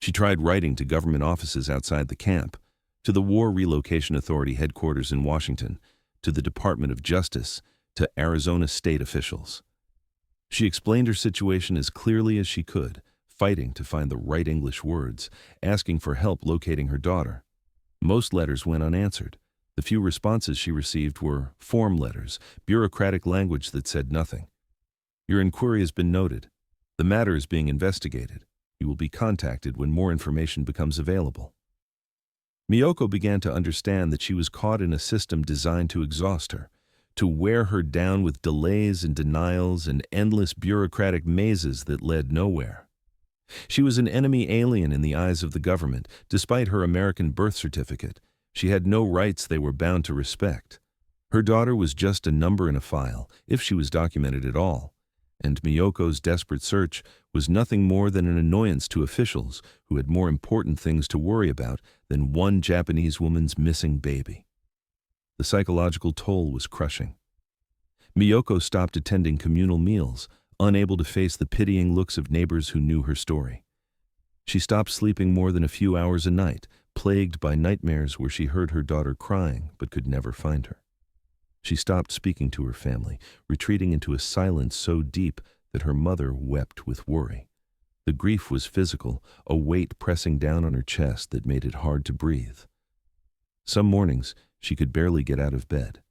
She tried writing to government offices outside the camp, to the War Relocation Authority headquarters in Washington, to the Department of Justice, to Arizona state officials. She explained her situation as clearly as she could, fighting to find the right English words, asking for help locating her daughter. Most letters went unanswered. The few responses she received were form letters, bureaucratic language that said nothing. Your inquiry has been noted. The matter is being investigated. You will be contacted when more information becomes available. Miyoko began to understand that she was caught in a system designed to exhaust her, to wear her down with delays and denials and endless bureaucratic mazes that led nowhere. She was an enemy alien in the eyes of the government, despite her American birth certificate. She had no rights they were bound to respect. Her daughter was just a number in a file, if she was documented at all, and Miyoko's desperate search was nothing more than an annoyance to officials who had more important things to worry about than one Japanese woman's missing baby. The psychological toll was crushing. Miyoko stopped attending communal meals, unable to face the pitying looks of neighbors who knew her story. She stopped sleeping more than a few hours a night, plagued by nightmares where she heard her daughter crying but could never find her. She stopped speaking to her family, retreating into a silence so deep that her mother wept with worry. The grief was physical, a weight pressing down on her chest that made it hard to breathe. Some mornings, she could barely get out of bed.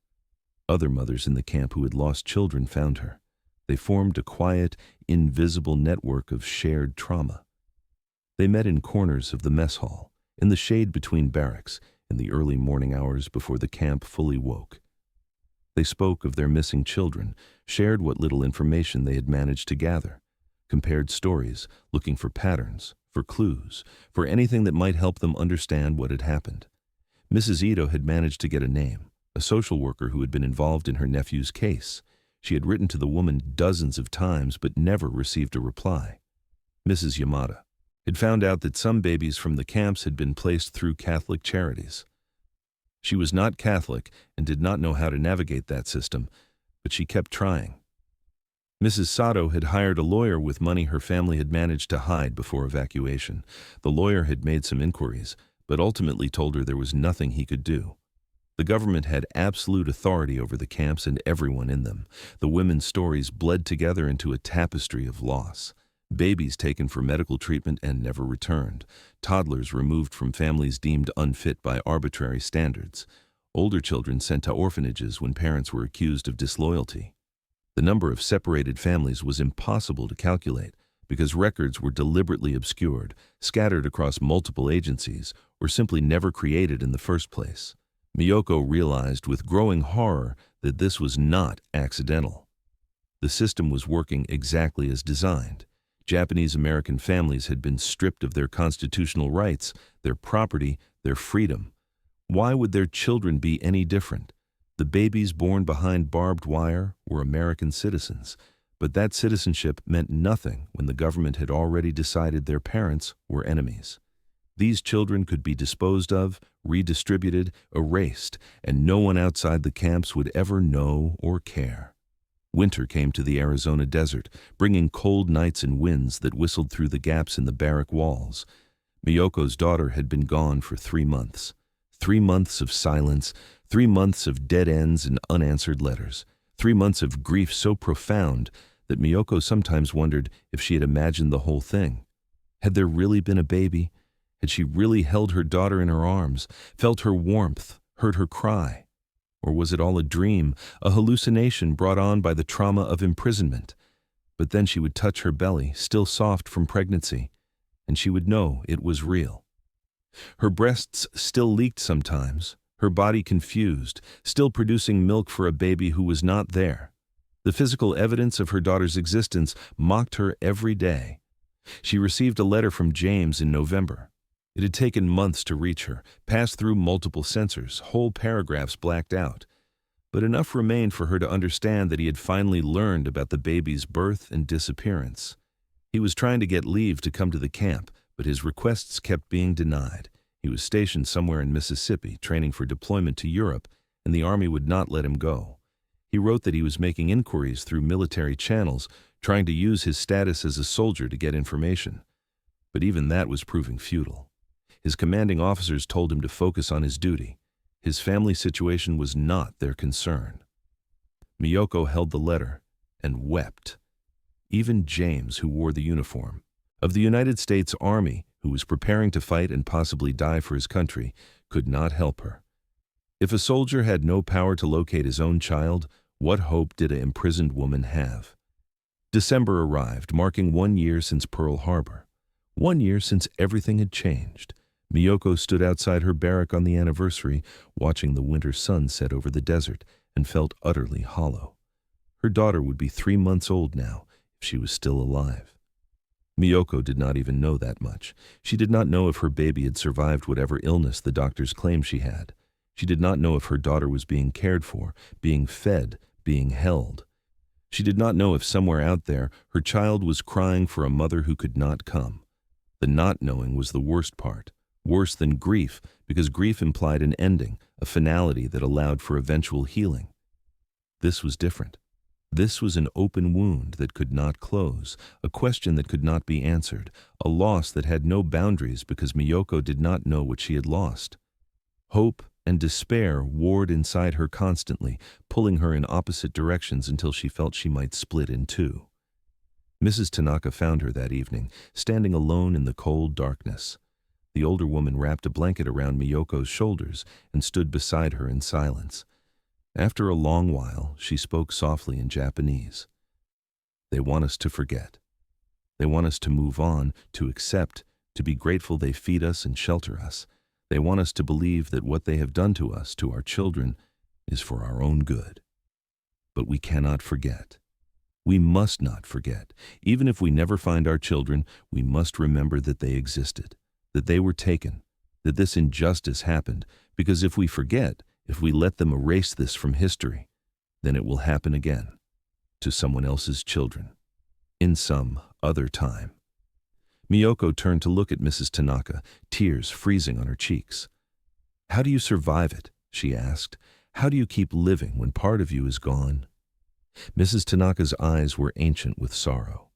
Other mothers in the camp who had lost children found her. They formed a quiet, invisible network of shared trauma. They met in corners of the mess hall, in the shade between barracks, in the early morning hours before the camp fully woke. They spoke of their missing children, shared what little information they had managed to gather, compared stories, looking for patterns, for clues, for anything that might help them understand what had happened. Mrs. Ito had managed to get a name, a social worker who had been involved in her nephew's case. She had written to the woman dozens of times but never received a reply. Mrs. Yamada had found out that some babies from the camps had been placed through Catholic charities. She was not Catholic and did not know how to navigate that system, but she kept trying. Mrs. Sato had hired a lawyer with money her family had managed to hide before evacuation. The lawyer had made some inquiries, but ultimately told her there was nothing he could do. The government had absolute authority over the camps and everyone in them. The women's stories bled together into a tapestry of loss. Babies taken for medical treatment and never returned. Toddlers removed from families deemed unfit by arbitrary standards. Older children sent to orphanages when parents were accused of disloyalty. The number of separated families was impossible to calculate because records were deliberately obscured, scattered across multiple agencies, or simply never created in the first place. Miyoko realized with growing horror that this was not accidental. The system was working exactly as designed. Japanese-American families had been stripped of their constitutional rights, their property, their freedom. Why would their children be any different? The babies born behind barbed wire were American citizens, but that citizenship meant nothing when the government had already decided their parents were enemies. These children could be disposed of, redistributed, erased, and no one outside the camps would ever know or care. Winter came to the Arizona desert, bringing cold nights and winds that whistled through the gaps in the barrack walls. Miyoko's daughter had been gone for 3 months. 3 months of silence, 3 months of dead ends and unanswered letters, 3 months of grief so profound that Miyoko sometimes wondered if she had imagined the whole thing. Had there really been a baby? Had she really held her daughter in her arms, felt her warmth, heard her cry? Or was it all a dream, a hallucination brought on by the trauma of imprisonment? But then she would touch her belly, still soft from pregnancy, and she would know it was real. Her breasts still leaked sometimes, her body confused, still producing milk for a baby who was not there. The physical evidence of her daughter's existence mocked her every day. She received a letter from James in November. It had taken months to reach her, passed through multiple censors, whole paragraphs blacked out. But enough remained for her to understand that he had finally learned about the baby's birth and disappearance. He was trying to get leave to come to the camp, but his requests kept being denied. He was stationed somewhere in Mississippi, training for deployment to Europe, and the Army would not let him go. He wrote that he was making inquiries through military channels, trying to use his status as a soldier to get information. But even that was proving futile. His commanding officers told him to focus on his duty. His family situation was not their concern. Miyoko held the letter and wept. Even James, who wore the uniform of the United States Army, who was preparing to fight and possibly die for his country, could not help her. If a soldier had no power to locate his own child, what hope did an imprisoned woman have? December arrived, marking 1 year since Pearl Harbor. 1 year since everything had changed. Miyoko stood outside her barrack on the anniversary, watching the winter sun set over the desert, and felt utterly hollow. Her daughter would be 3 months old now, if she was still alive. Miyoko did not even know that much. She did not know if her baby had survived whatever illness the doctors claimed she had. She did not know if her daughter was being cared for, being fed, being held. She did not know if somewhere out there her child was crying for a mother who could not come. The not knowing was the worst part. Worse than grief, because grief implied an ending, a finality that allowed for eventual healing. This was different. This was an open wound that could not close, a question that could not be answered, a loss that had no boundaries because Miyoko did not know what she had lost. Hope and despair warred inside her constantly, pulling her in opposite directions until she felt she might split in two. Mrs. Tanaka found her that evening, standing alone in the cold darkness. The older woman wrapped a blanket around Miyoko's shoulders and stood beside her in silence. After a long while, she spoke softly in Japanese. "They want us to forget. They want us to move on, to accept, to be grateful they feed us and shelter us. They want us to believe that what they have done to us, to our children, is for our own good. But we cannot forget. We must not forget. Even if we never find our children, we must remember that they existed, that they were taken, that this injustice happened, because if we forget, if we let them erase this from history, then it will happen again, to someone else's children, in some other time." Miyoko turned to look at Mrs. Tanaka, tears freezing on her cheeks. "How do you survive it?" she asked. "How do you keep living when part of you is gone?" Mrs. Tanaka's eyes were ancient with sorrow.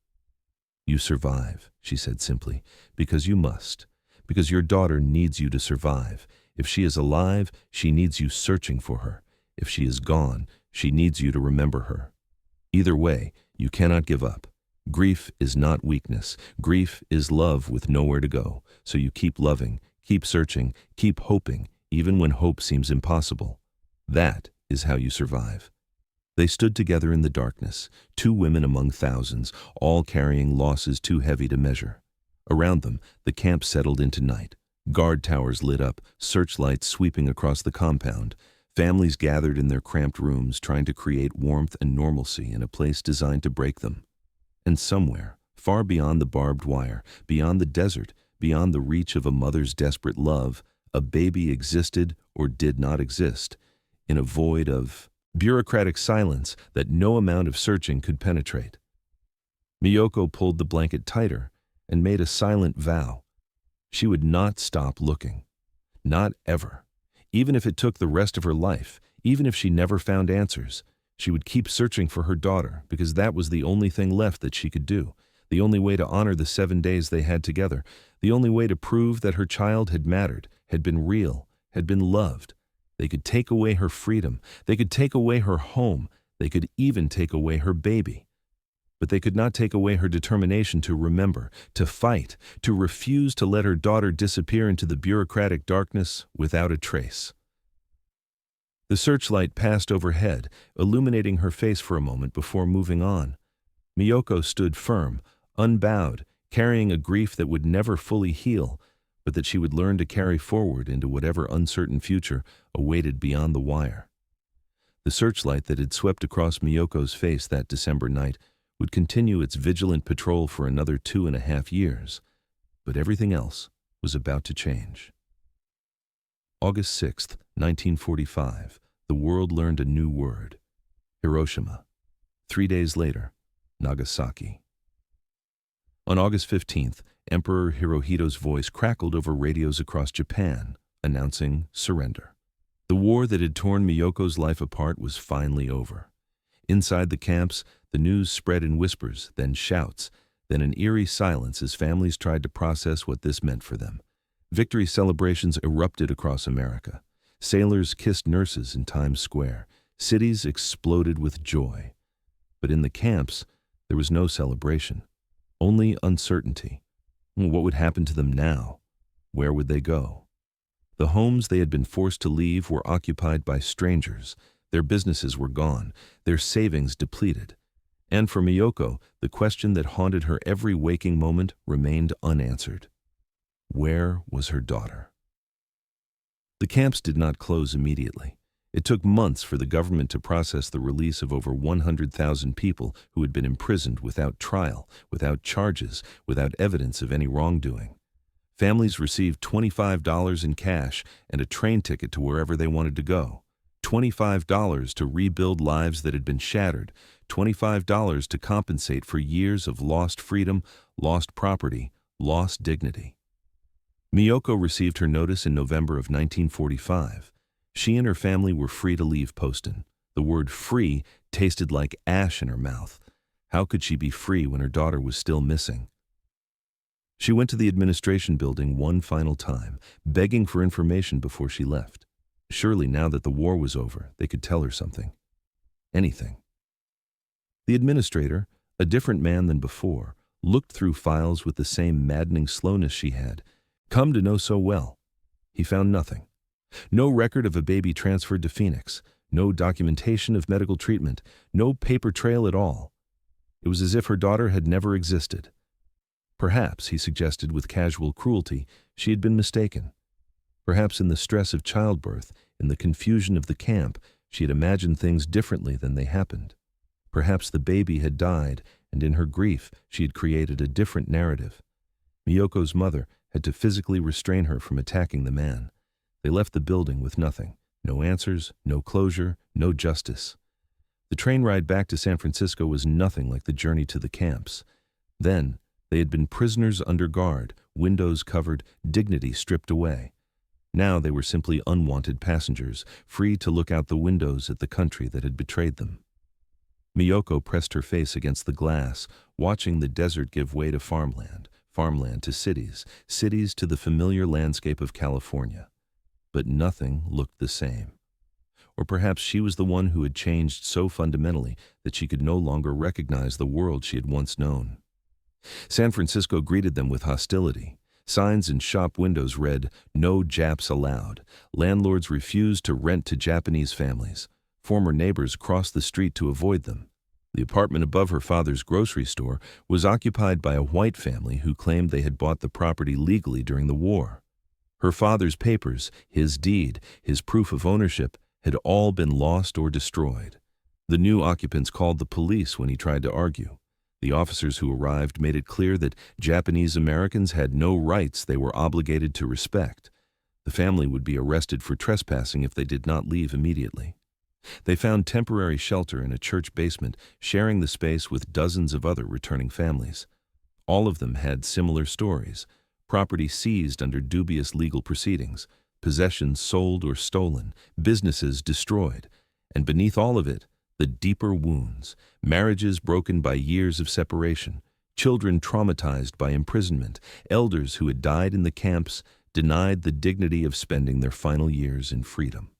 "You survive," she said simply, "because you must, because your daughter needs you to survive. If she is alive, she needs you searching for her. If she is gone, she needs you to remember her. Either way, you cannot give up. Grief is not weakness. Grief is love with nowhere to go. So you keep loving, keep searching, keep hoping, even when hope seems impossible. That is how you survive." They stood together in the darkness, two women among thousands, all carrying losses too heavy to measure. Around them, the camp settled into night. Guard towers lit up, searchlights sweeping across the compound. Families gathered in their cramped rooms, trying to create warmth and normalcy in a place designed to break them. And somewhere, far beyond the barbed wire, beyond the desert, beyond the reach of a mother's desperate love, a baby existed or did not exist, in a void of bureaucratic silence that no amount of searching could penetrate. Miyoko pulled the blanket tighter and made a silent vow. She would not stop looking. Not ever. Even if it took the rest of her life, even if she never found answers, she would keep searching for her daughter, because that was the only thing left that she could do, the only way to honor the 7 days they had together, the only way to prove that her child had mattered, had been real, had been loved. They could take away her freedom, they could take away her home, they could even take away her baby. But they could not take away her determination to remember, to fight, to refuse to let her daughter disappear into the bureaucratic darkness without a trace. The searchlight passed overhead, illuminating her face for a moment before moving on. Miyoko stood firm, unbowed, carrying a grief that would never fully heal, but that she would learn to carry forward into whatever uncertain future awaited beyond the wire. The searchlight that had swept across Miyoko's face that December night would continue its vigilant patrol for another 2.5 years, but everything else was about to change. August 6, 1945, the world learned a new word: Hiroshima. 3 days later, Nagasaki. On August 15th, Emperor Hirohito's voice crackled over radios across Japan, announcing surrender. The war that had torn Miyoko's life apart was finally over. Inside the camps, the news spread in whispers, then shouts, then an eerie silence as families tried to process what this meant for them. Victory celebrations erupted across America. Sailors kissed nurses in Times Square. Cities exploded with joy. But in the camps, there was no celebration, only uncertainty. What would happen to them now? Where would they go? The homes they had been forced to leave were occupied by strangers. Their businesses were gone, their savings depleted. And for Miyoko, the question that haunted her every waking moment remained unanswered. Where was her daughter? The camps did not close immediately. It took months for the government to process the release of over 100,000 people who had been imprisoned without trial, without charges, without evidence of any wrongdoing. Families received $25 in cash and a train ticket to wherever they wanted to go. $25 to rebuild lives that had been shattered. $25 to compensate for years of lost freedom, lost property, lost dignity. Miyoko received her notice in November of 1945. She and her family were free to leave Poston. The word free tasted like ash in her mouth. How could she be free when her daughter was still missing? She went to the administration building one final time, begging for information before she left. Surely now that the war was over, they could tell her something. Anything. The administrator, a different man than before, looked through files with the same maddening slowness she had come to know so well. He found nothing. No record of a baby transferred to Phoenix, no documentation of medical treatment, no paper trail at all. It was as if her daughter had never existed. Perhaps, he suggested with casual cruelty, she had been mistaken. Perhaps in the stress of childbirth, in the confusion of the camp, she had imagined things differently than they happened. Perhaps the baby had died, and in her grief, she had created a different narrative. Miyoko's mother had to physically restrain her from attacking the man. They left the building with nothing. No answers, no closure, no justice. The train ride back to San Francisco was nothing like the journey to the camps. Then, they had been prisoners under guard, windows covered, dignity stripped away. Now they were simply unwanted passengers, free to look out the windows at the country that had betrayed them. Miyoko pressed her face against the glass, watching the desert give way to farmland, farmland to cities, cities to the familiar landscape of California. But nothing looked the same. Or perhaps she was the one who had changed so fundamentally that she could no longer recognize the world she had once known. San Francisco greeted them with hostility. Signs in shop windows read, "No Japs allowed." Landlords refused to rent to Japanese families. Former neighbors crossed the street to avoid them. The apartment above her father's grocery store was occupied by a white family who claimed they had bought the property legally during the war. Her father's papers, his deed, his proof of ownership, had all been lost or destroyed. The new occupants called the police when he tried to argue. The officers who arrived made it clear that Japanese Americans had no rights they were obligated to respect. The family would be arrested for trespassing if they did not leave immediately. They found temporary shelter in a church basement, sharing the space with dozens of other returning families. All of them had similar stories: property seized under dubious legal proceedings, possessions sold or stolen, businesses destroyed, and beneath all of it, the deeper wounds, marriages broken by years of separation, children traumatized by imprisonment, elders who had died in the camps, denied the dignity of spending their final years in freedom.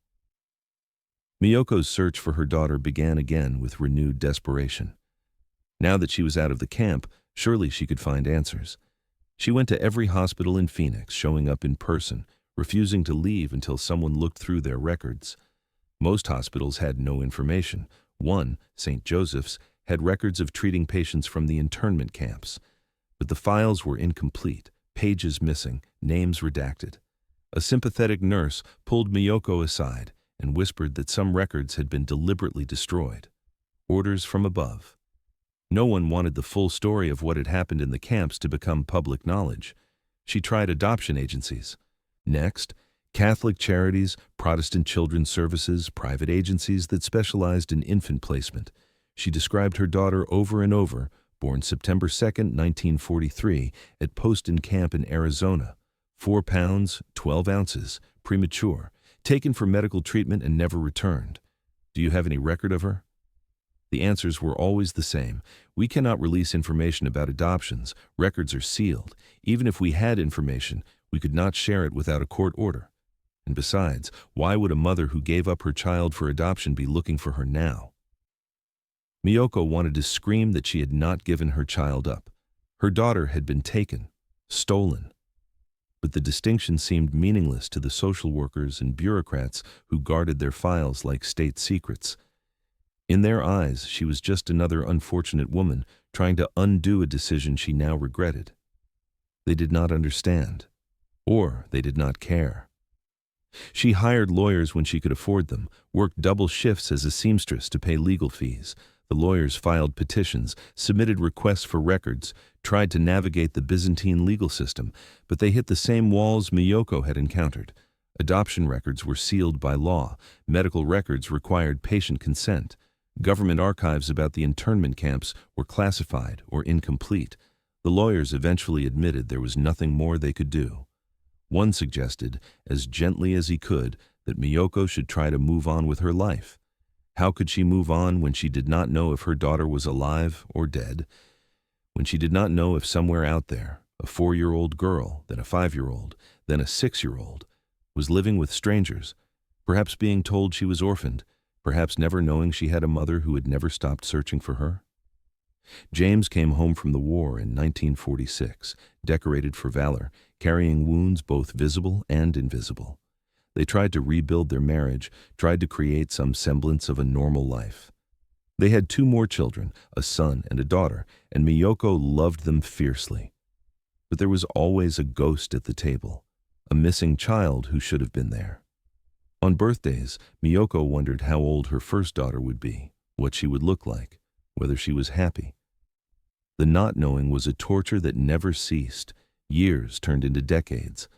Miyoko's search for her daughter began again with renewed desperation. Now that she was out of the camp, surely she could find answers. She went to every hospital in Phoenix, showing up in person, refusing to leave until someone looked through their records. Most hospitals had no information. One, St. Joseph's, had records of treating patients from the internment camps. But the files were incomplete, pages missing, names redacted. A sympathetic nurse pulled Miyoko aside and whispered that some records had been deliberately destroyed. Orders from above. No one wanted the full story of what had happened in the camps to become public knowledge. She tried adoption agencies. Next, Catholic charities, Protestant children's services, private agencies that specialized in infant placement. She described her daughter over and over, born September 2nd, 1943, at Poston Camp in Arizona. 4 pounds, 12 ounces, premature, taken for medical treatment and never returned. Do you have any record of her? The answers were always the same. We cannot release information about adoptions. Records are sealed. Even if we had information, we could not share it without a court order. And besides, why would a mother who gave up her child for adoption be looking for her now? Miyoko wanted to scream that she had not given her child up. Her daughter had been taken, stolen. But the distinction seemed meaningless to the social workers and bureaucrats who guarded their files like state secrets. In their eyes, she was just another unfortunate woman trying to undo a decision she now regretted. They did not understand, or they did not care. She hired lawyers when she could afford them, worked double shifts as a seamstress to pay legal fees. The lawyers filed petitions, submitted requests for records, tried to navigate the Byzantine legal system, but they hit the same walls Miyoko had encountered. Adoption records were sealed by law. Medical records required patient consent. Government archives about the internment camps were classified or incomplete. The lawyers eventually admitted there was nothing more they could do. One suggested, as gently as he could, that Miyoko should try to move on with her life. How could she move on when she did not know if her daughter was alive or dead? When she did not know if somewhere out there, a 4-year-old girl, then a 5-year-old, then a 6-year-old, was living with strangers, Perhaps being told she was orphaned, perhaps never knowing she had a mother who had never stopped searching for her. James came home from the war in 1946, decorated for valor, carrying wounds both visible and invisible. They tried to rebuild their marriage, tried to create some semblance of a normal life. They had 2 more children, a son and a daughter, and Miyoko loved them fiercely. But there was always a ghost at the table, a missing child who should have been there. On birthdays, Miyoko wondered how old her first daughter would be, what she would look like, whether she was happy. The not knowing was a torture that never ceased. Years turned into decades.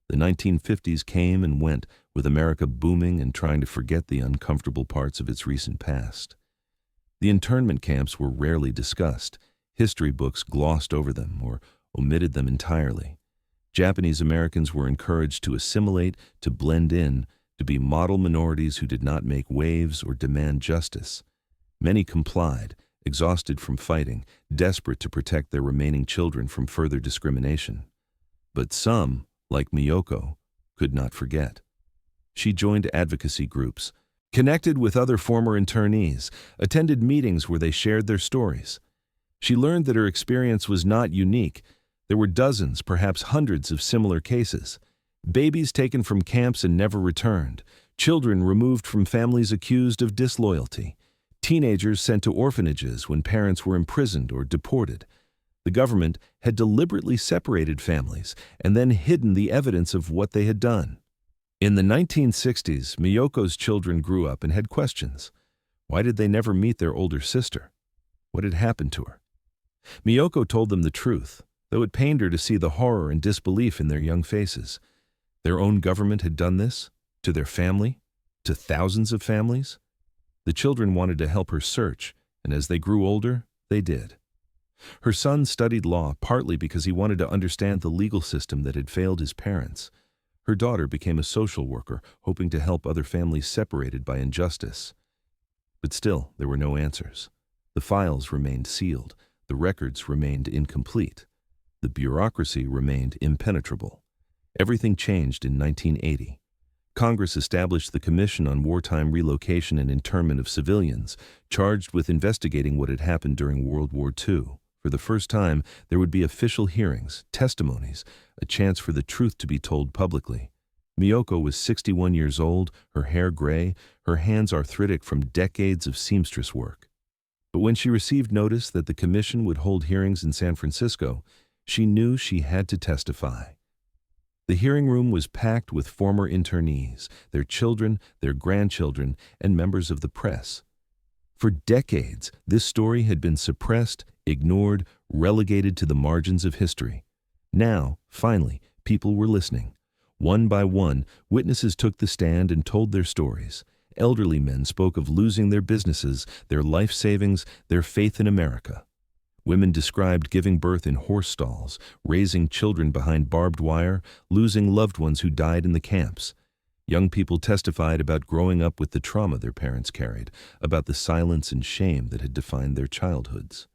The 1950s came and went, with America booming and trying to forget the uncomfortable parts of its recent past. The internment camps were rarely discussed. History books glossed over them or omitted them entirely. Japanese Americans were encouraged to assimilate, to blend in, to be model minorities who did not make waves or demand justice. Many complied, exhausted from fighting, desperate to protect their remaining children from further discrimination. But some, like Miyoko, could not forget. She joined advocacy groups, connected with other former internees, attended meetings where they shared their stories. She learned that her experience was not unique. There were dozens, perhaps hundreds of similar cases. Babies taken from camps and never returned, children removed from families accused of disloyalty, teenagers sent to orphanages when parents were imprisoned or deported. The government had deliberately separated families and then hidden the evidence of what they had done. In the 1960s, Miyoko's children grew up and had questions. Why did they never meet their older sister? What had happened to her? Miyoko told them the truth, though it pained her to see the horror and disbelief in their young faces. Their own government had done this, to their family, to thousands of families. The children wanted to help her search, and as they grew older, they did. Her son studied law partly because he wanted to understand the legal system that had failed his parents. Her daughter became a social worker, hoping to help other families separated by injustice. But still, there were no answers. The files remained sealed. The records remained incomplete. The bureaucracy remained impenetrable. Everything changed in 1980. Congress established the Commission on Wartime Relocation and Internment of Civilians, charged with investigating what had happened during World War II. For the first time, there would be official hearings, testimonies, a chance for the truth to be told publicly. Miyoko was 61 years old, her hair gray, her hands arthritic from decades of seamstress work. But when she received notice that the commission would hold hearings in San Francisco, she knew she had to testify. The hearing room was packed with former internees, their children, their grandchildren, and members of the press. For decades, this story had been suppressed, ignored, relegated to the margins of history. Now, finally, people were listening. One by one, witnesses took the stand and told their stories. Elderly men spoke of losing their businesses, their life savings, their faith in America. Women described giving birth in horse stalls, raising children behind barbed wire, losing loved ones who died in the camps. Young people testified about growing up with the trauma their parents carried, about the silence and shame that had defined their childhoods.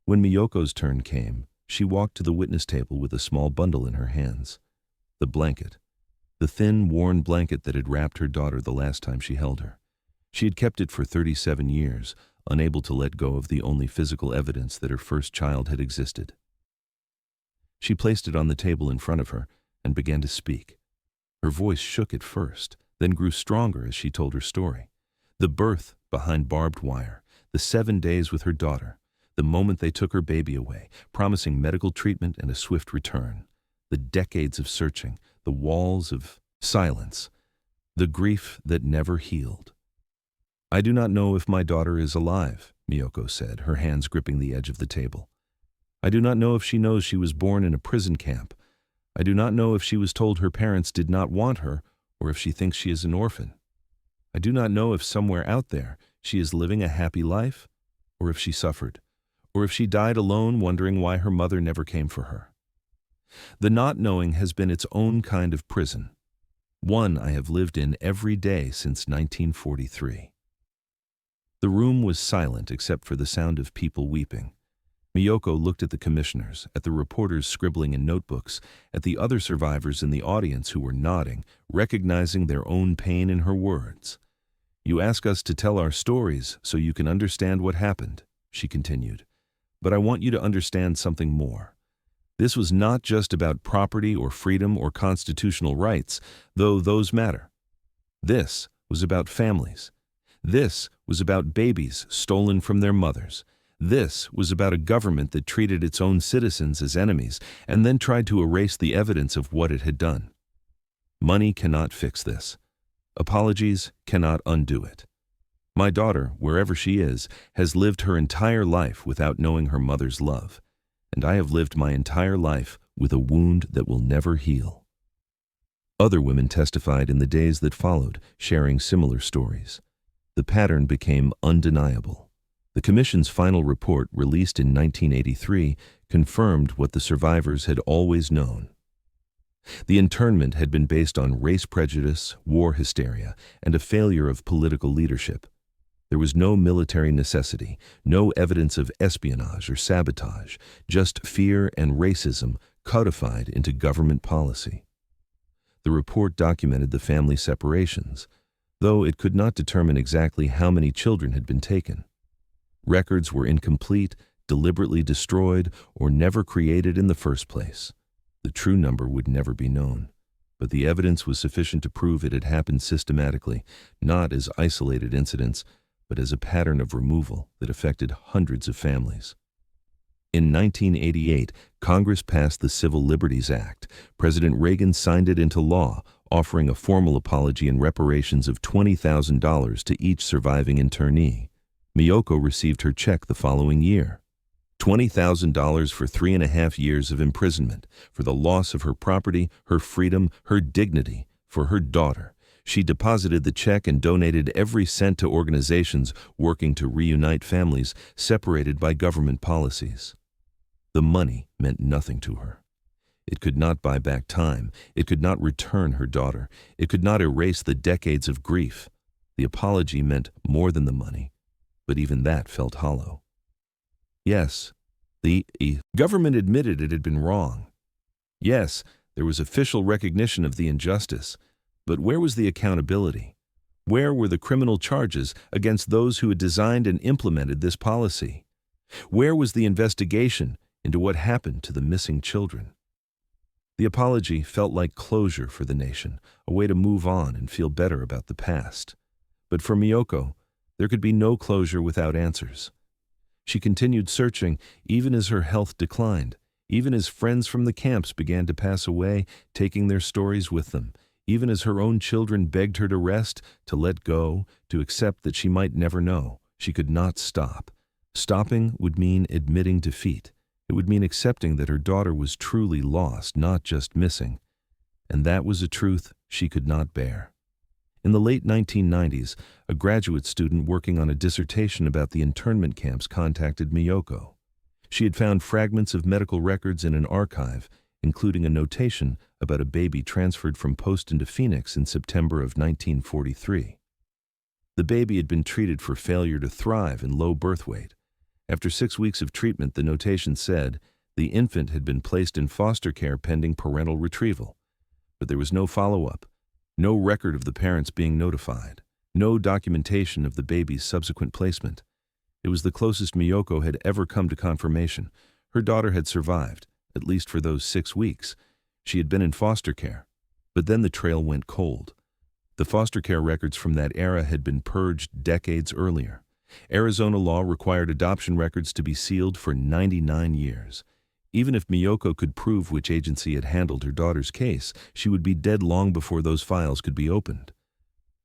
When Miyoko's turn came, she walked to the witness table with a small bundle in her hands. The blanket. The thin, worn blanket that had wrapped her daughter the last time she held her. She had kept it for 37 years, unable to let go of the only physical evidence that her first child had existed. She placed it on the table in front of her and began to speak. Her voice shook at first, then grew stronger as she told her story. The birth behind barbed wire, the 7 days with her daughter, the moment they took her baby away, promising medical treatment and a swift return, the decades of searching, the walls of silence, the grief that never healed. "I do not know if my daughter is alive," Miyoko said, her hands gripping the edge of the table. "I do not know if she knows she was born in a prison camp. I do not know if she was told her parents did not want her or if she thinks she is an orphan. I do not know if somewhere out there she is living a happy life or if she suffered, or if she died alone wondering why her mother never came for her. The not knowing has been its own kind of prison, one I have lived in every day since 1943. The room was silent except for the sound of people weeping. Miyoko looked at the commissioners, at the reporters scribbling in notebooks, at the other survivors in the audience who were nodding, recognizing their own pain in her words. "You ask us to tell our stories so you can understand what happened," she continued. "But I want you to understand something more. This was not just about property or freedom or constitutional rights, though those matter. This was about families. This was about babies stolen from their mothers. This was about a government that treated its own citizens as enemies and then tried to erase the evidence of what it had done. Money cannot fix this. Apologies cannot undo it. My daughter, wherever she is, has lived her entire life without knowing her mother's love, and I have lived my entire life with a wound that will never heal." Other women testified in the days that followed, sharing similar stories. The pattern became undeniable. The Commission's final report, released in 1983, confirmed what the survivors had always known. The internment had been based on race prejudice, war hysteria, and a failure of political leadership. There was no military necessity, no evidence of espionage or sabotage, just fear and racism codified into government policy. The report documented the family separations, though it could not determine exactly how many children had been taken. Records were incomplete, deliberately destroyed, or never created in the first place. The true number would never be known, but the evidence was sufficient to prove it had happened systematically, not as isolated incidents, but as a pattern of removal that affected hundreds of families. In 1988, Congress passed the Civil Liberties Act. President Reagan signed it into law, offering a formal apology and reparations of $20,000 to each surviving internee. Miyoko received her check the following year. $20,000 for 3.5 years of imprisonment, for the loss of her property, her freedom, her dignity, for her daughter. She deposited the check and donated every cent to organizations working to reunite families separated by government policies. The money meant nothing to her. It could not buy back time. It could not return her daughter. It could not erase the decades of grief. The apology meant more than the money, but even that felt hollow. Yes, the government admitted it had been wrong. Yes, there was official recognition of the injustice. But where was the accountability? Where were the criminal charges against those who had designed and implemented this policy? Where was the investigation into what happened to the missing children? The apology felt like closure for the nation, a way to move on and feel better about the past. But for Miyoko, there could be no closure without answers. She continued searching even as her health declined, even as friends from the camps began to pass away, taking their stories with them, even as her own children begged her to rest, to let go, to accept that she might never know. She could not stop. Stopping would mean admitting defeat. It would mean accepting that her daughter was truly lost, not just missing. And that was a truth she could not bear. In the late 1990s, a graduate student working on a dissertation about the internment camps contacted Miyoko. She had found fragments of medical records in an archive, including a notation about a baby transferred from Poston to Phoenix in September of 1943. The baby had been treated for failure to thrive and low birth weight. After 6 weeks of treatment, the notation said the infant had been placed in foster care pending parental retrieval. But there was no follow-up, no record of the parents being notified, no documentation of the baby's subsequent placement. It was the closest Miyoko had ever come to confirmation. Her daughter had survived, at least for those 6 weeks. She had been in foster care, but then the trail went cold. The foster care records from that era had been purged decades earlier. Arizona law required adoption records to be sealed for 99 years. Even if Miyoko could prove which agency had handled her daughter's case, she would be dead long before those files could be opened.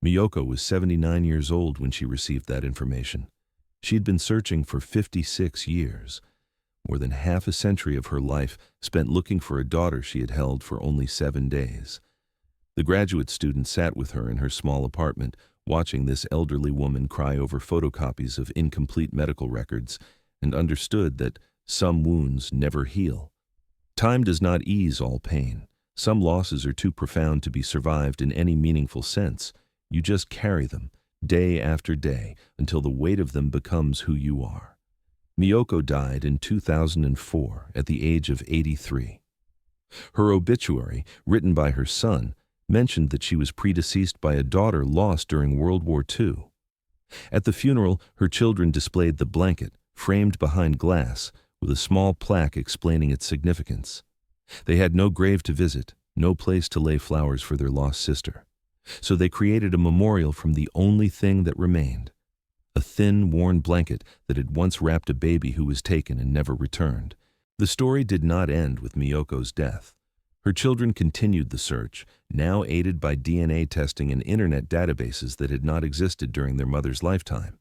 Miyoko was 79 years old when she received that information. She'd been searching for 56 years. More than half a century of her life spent looking for a daughter she had held for only 7 days. The graduate student sat with her in her small apartment, watching this elderly woman cry over photocopies of incomplete medical records, and understood that some wounds never heal. Time does not ease all pain. Some losses are too profound to be survived in any meaningful sense. You just carry them, day after day, until the weight of them becomes who you are. Miyoko died in 2004 at the age of 83. Her obituary, written by her son, mentioned that she was predeceased by a daughter lost during World War II. At the funeral, her children displayed the blanket, framed behind glass, with a small plaque explaining its significance. They had no grave to visit, no place to lay flowers for their lost sister. So they created a memorial from the only thing that remained, a thin, worn blanket that had once wrapped a baby who was taken and never returned. The story did not end with Miyoko's death. Her children continued the search, now aided by DNA testing and internet databases that had not existed during their mother's lifetime.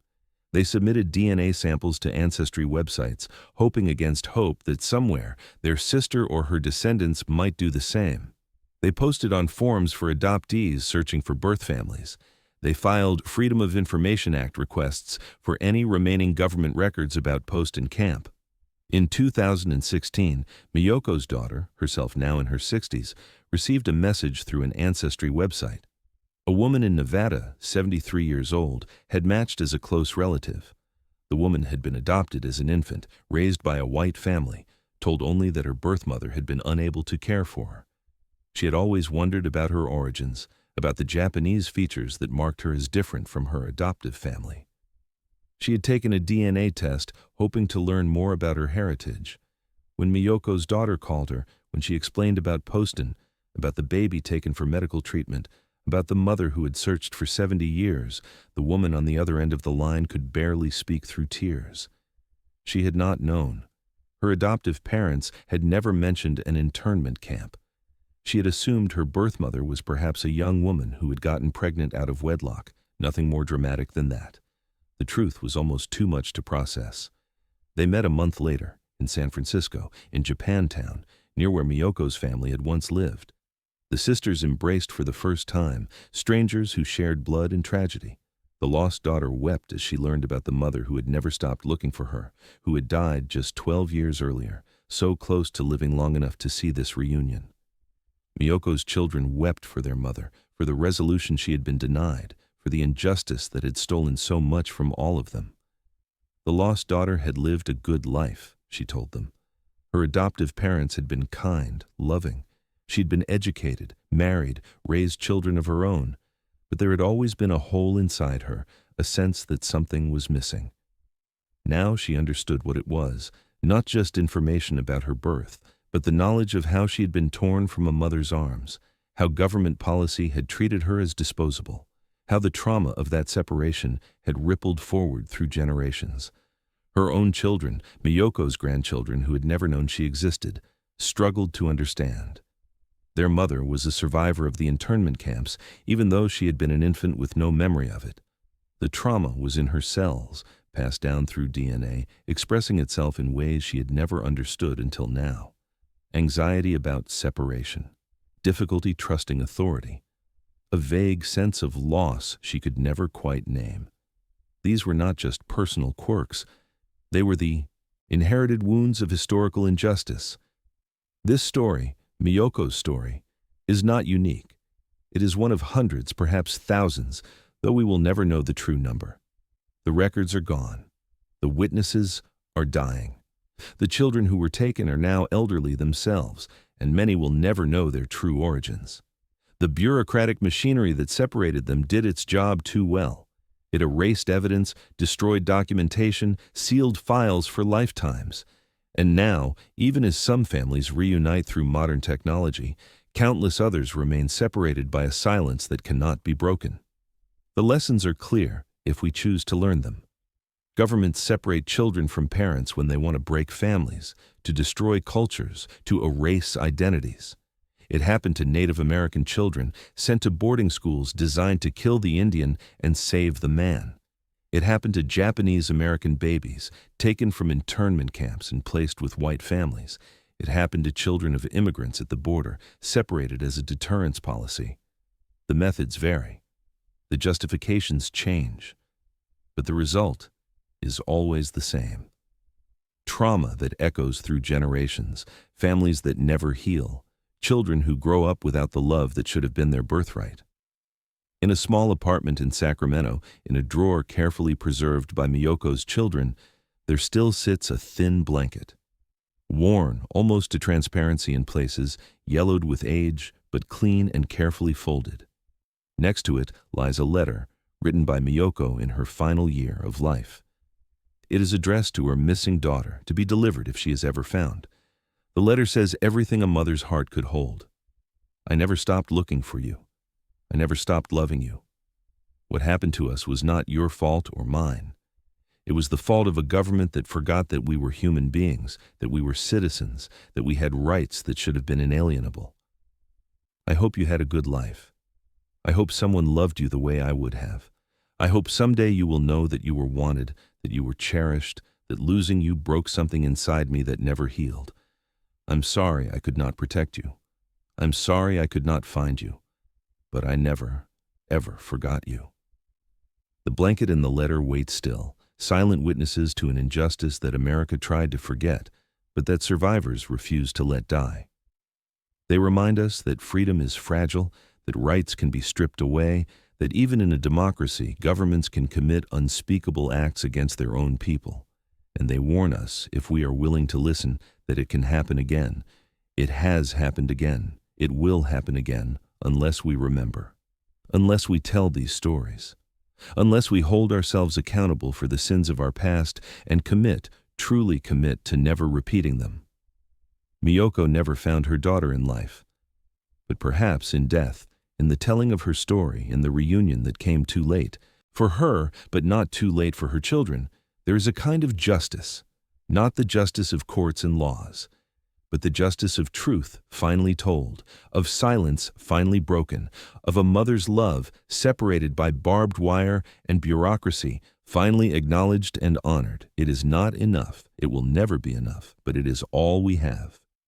They submitted DNA samples to ancestry websites, hoping against hope that somewhere their sister or her descendants might do the same. They posted on forums for adoptees searching for birth families. They filed Freedom of Information Act requests for any remaining government records about post and camp. In 2016, Miyoko's daughter, herself now in her 60s, received a message through an ancestry website. A woman in Nevada, 73 years old, had matched as a close relative. The woman had been adopted as an infant, raised by a white family, told only that her birth mother had been unable to care for her. She had always wondered about her origins, about the Japanese features that marked her as different from her adoptive family. She had taken a DNA test, hoping to learn more about her heritage. When Miyoko's daughter called her, when she explained about Poston, about the baby taken for medical treatment, about the mother who had searched for 70 years, the woman on the other end of the line could barely speak through tears. She had not known. Her adoptive parents had never mentioned an internment camp. She had assumed her birth mother was perhaps a young woman who had gotten pregnant out of wedlock, nothing more dramatic than that. The truth was almost too much to process. They met a month later, in San Francisco, in Japantown, near where Miyoko's family had once lived. The sisters embraced for the first time, strangers who shared blood and tragedy. The lost daughter wept as she learned about the mother who had never stopped looking for her, who had died just 12 years earlier, so close to living long enough to see this reunion. Miyoko's children wept for their mother, for the resolution she had been denied, for the injustice that had stolen so much from all of them. The lost daughter had lived a good life, she told them. Her adoptive parents had been kind, loving. She'd been educated, married, raised children of her own, but there had always been a hole inside her, a sense that something was missing. Now she understood what it was, not just information about her birth, but the knowledge of how she had been torn from a mother's arms, how government policy had treated her as disposable, how the trauma of that separation had rippled forward through generations. Her own children, Miyoko's grandchildren who had never known she existed, struggled to understand. Their mother was a survivor of the internment camps, even though she had been an infant with no memory of it. The trauma was in her cells, passed down through DNA, expressing itself in ways she had never understood until now. Anxiety about separation, difficulty trusting authority, a vague sense of loss she could never quite name. These were not just personal quirks, they were the inherited wounds of historical injustice. This story, Miyoko's story, is not unique. It is one of hundreds, perhaps thousands, though we will never know the true number. The records are gone. The witnesses are dying. The children who were taken are now elderly themselves, and many will never know their true origins. The bureaucratic machinery that separated them did its job too well. It erased evidence, destroyed documentation, sealed files for lifetimes. And now, even as some families reunite through modern technology, countless others remain separated by a silence that cannot be broken. The lessons are clear if we choose to learn them. Governments separate children from parents when they want to break families, to destroy cultures, to erase identities. It happened to Native American children sent to boarding schools designed to kill the Indian and save the man. It happened to Japanese American babies taken from internment camps and placed with white families. It happened to children of immigrants at the border, separated as a deterrence policy. The methods vary. The justifications change. But the result is always the same. Trauma that echoes through generations, families that never heal, children who grow up without the love that should have been their birthright. In a small apartment in Sacramento, in a drawer carefully preserved by Miyoko's children, there still sits a thin blanket. Worn almost to transparency in places, yellowed with age, but clean and carefully folded. Next to it lies a letter written by Miyoko in her final year of life. It is addressed to her missing daughter, to be delivered if she is ever found. The letter says everything a mother's heart could hold. I never stopped looking for you. I never stopped loving you. What happened to us was not your fault or mine. It was the fault of a government that forgot that we were human beings, that we were citizens, that we had rights that should have been inalienable. I hope you had a good life. I hope someone loved you the way I would have. I hope someday you will know that you were wanted, that you were cherished, that losing you broke something inside me that never healed. I'm sorry I could not protect you. I'm sorry I could not find you. But I never, ever forgot you. The blanket and the letter wait still, silent witnesses to an injustice that America tried to forget, but that survivors refused to let die. They remind us that freedom is fragile, that rights can be stripped away, that even in a democracy, governments can commit unspeakable acts against their own people. And they warn us, if we are willing to listen, that it can happen again. It has happened again. It will happen again, unless we remember. Unless we tell these stories. Unless we hold ourselves accountable for the sins of our past and commit, truly commit to never repeating them. Miyoko never found her daughter in life. But perhaps in death, in the telling of her story, in the reunion that came too late, for her, but not too late for her children, there is a kind of justice, not the justice of courts and laws, but the justice of truth finally told, of silence finally broken, of a mother's love separated by barbed wire and bureaucracy, finally acknowledged and honored. It is not enough, it will never be enough, but it is all we have.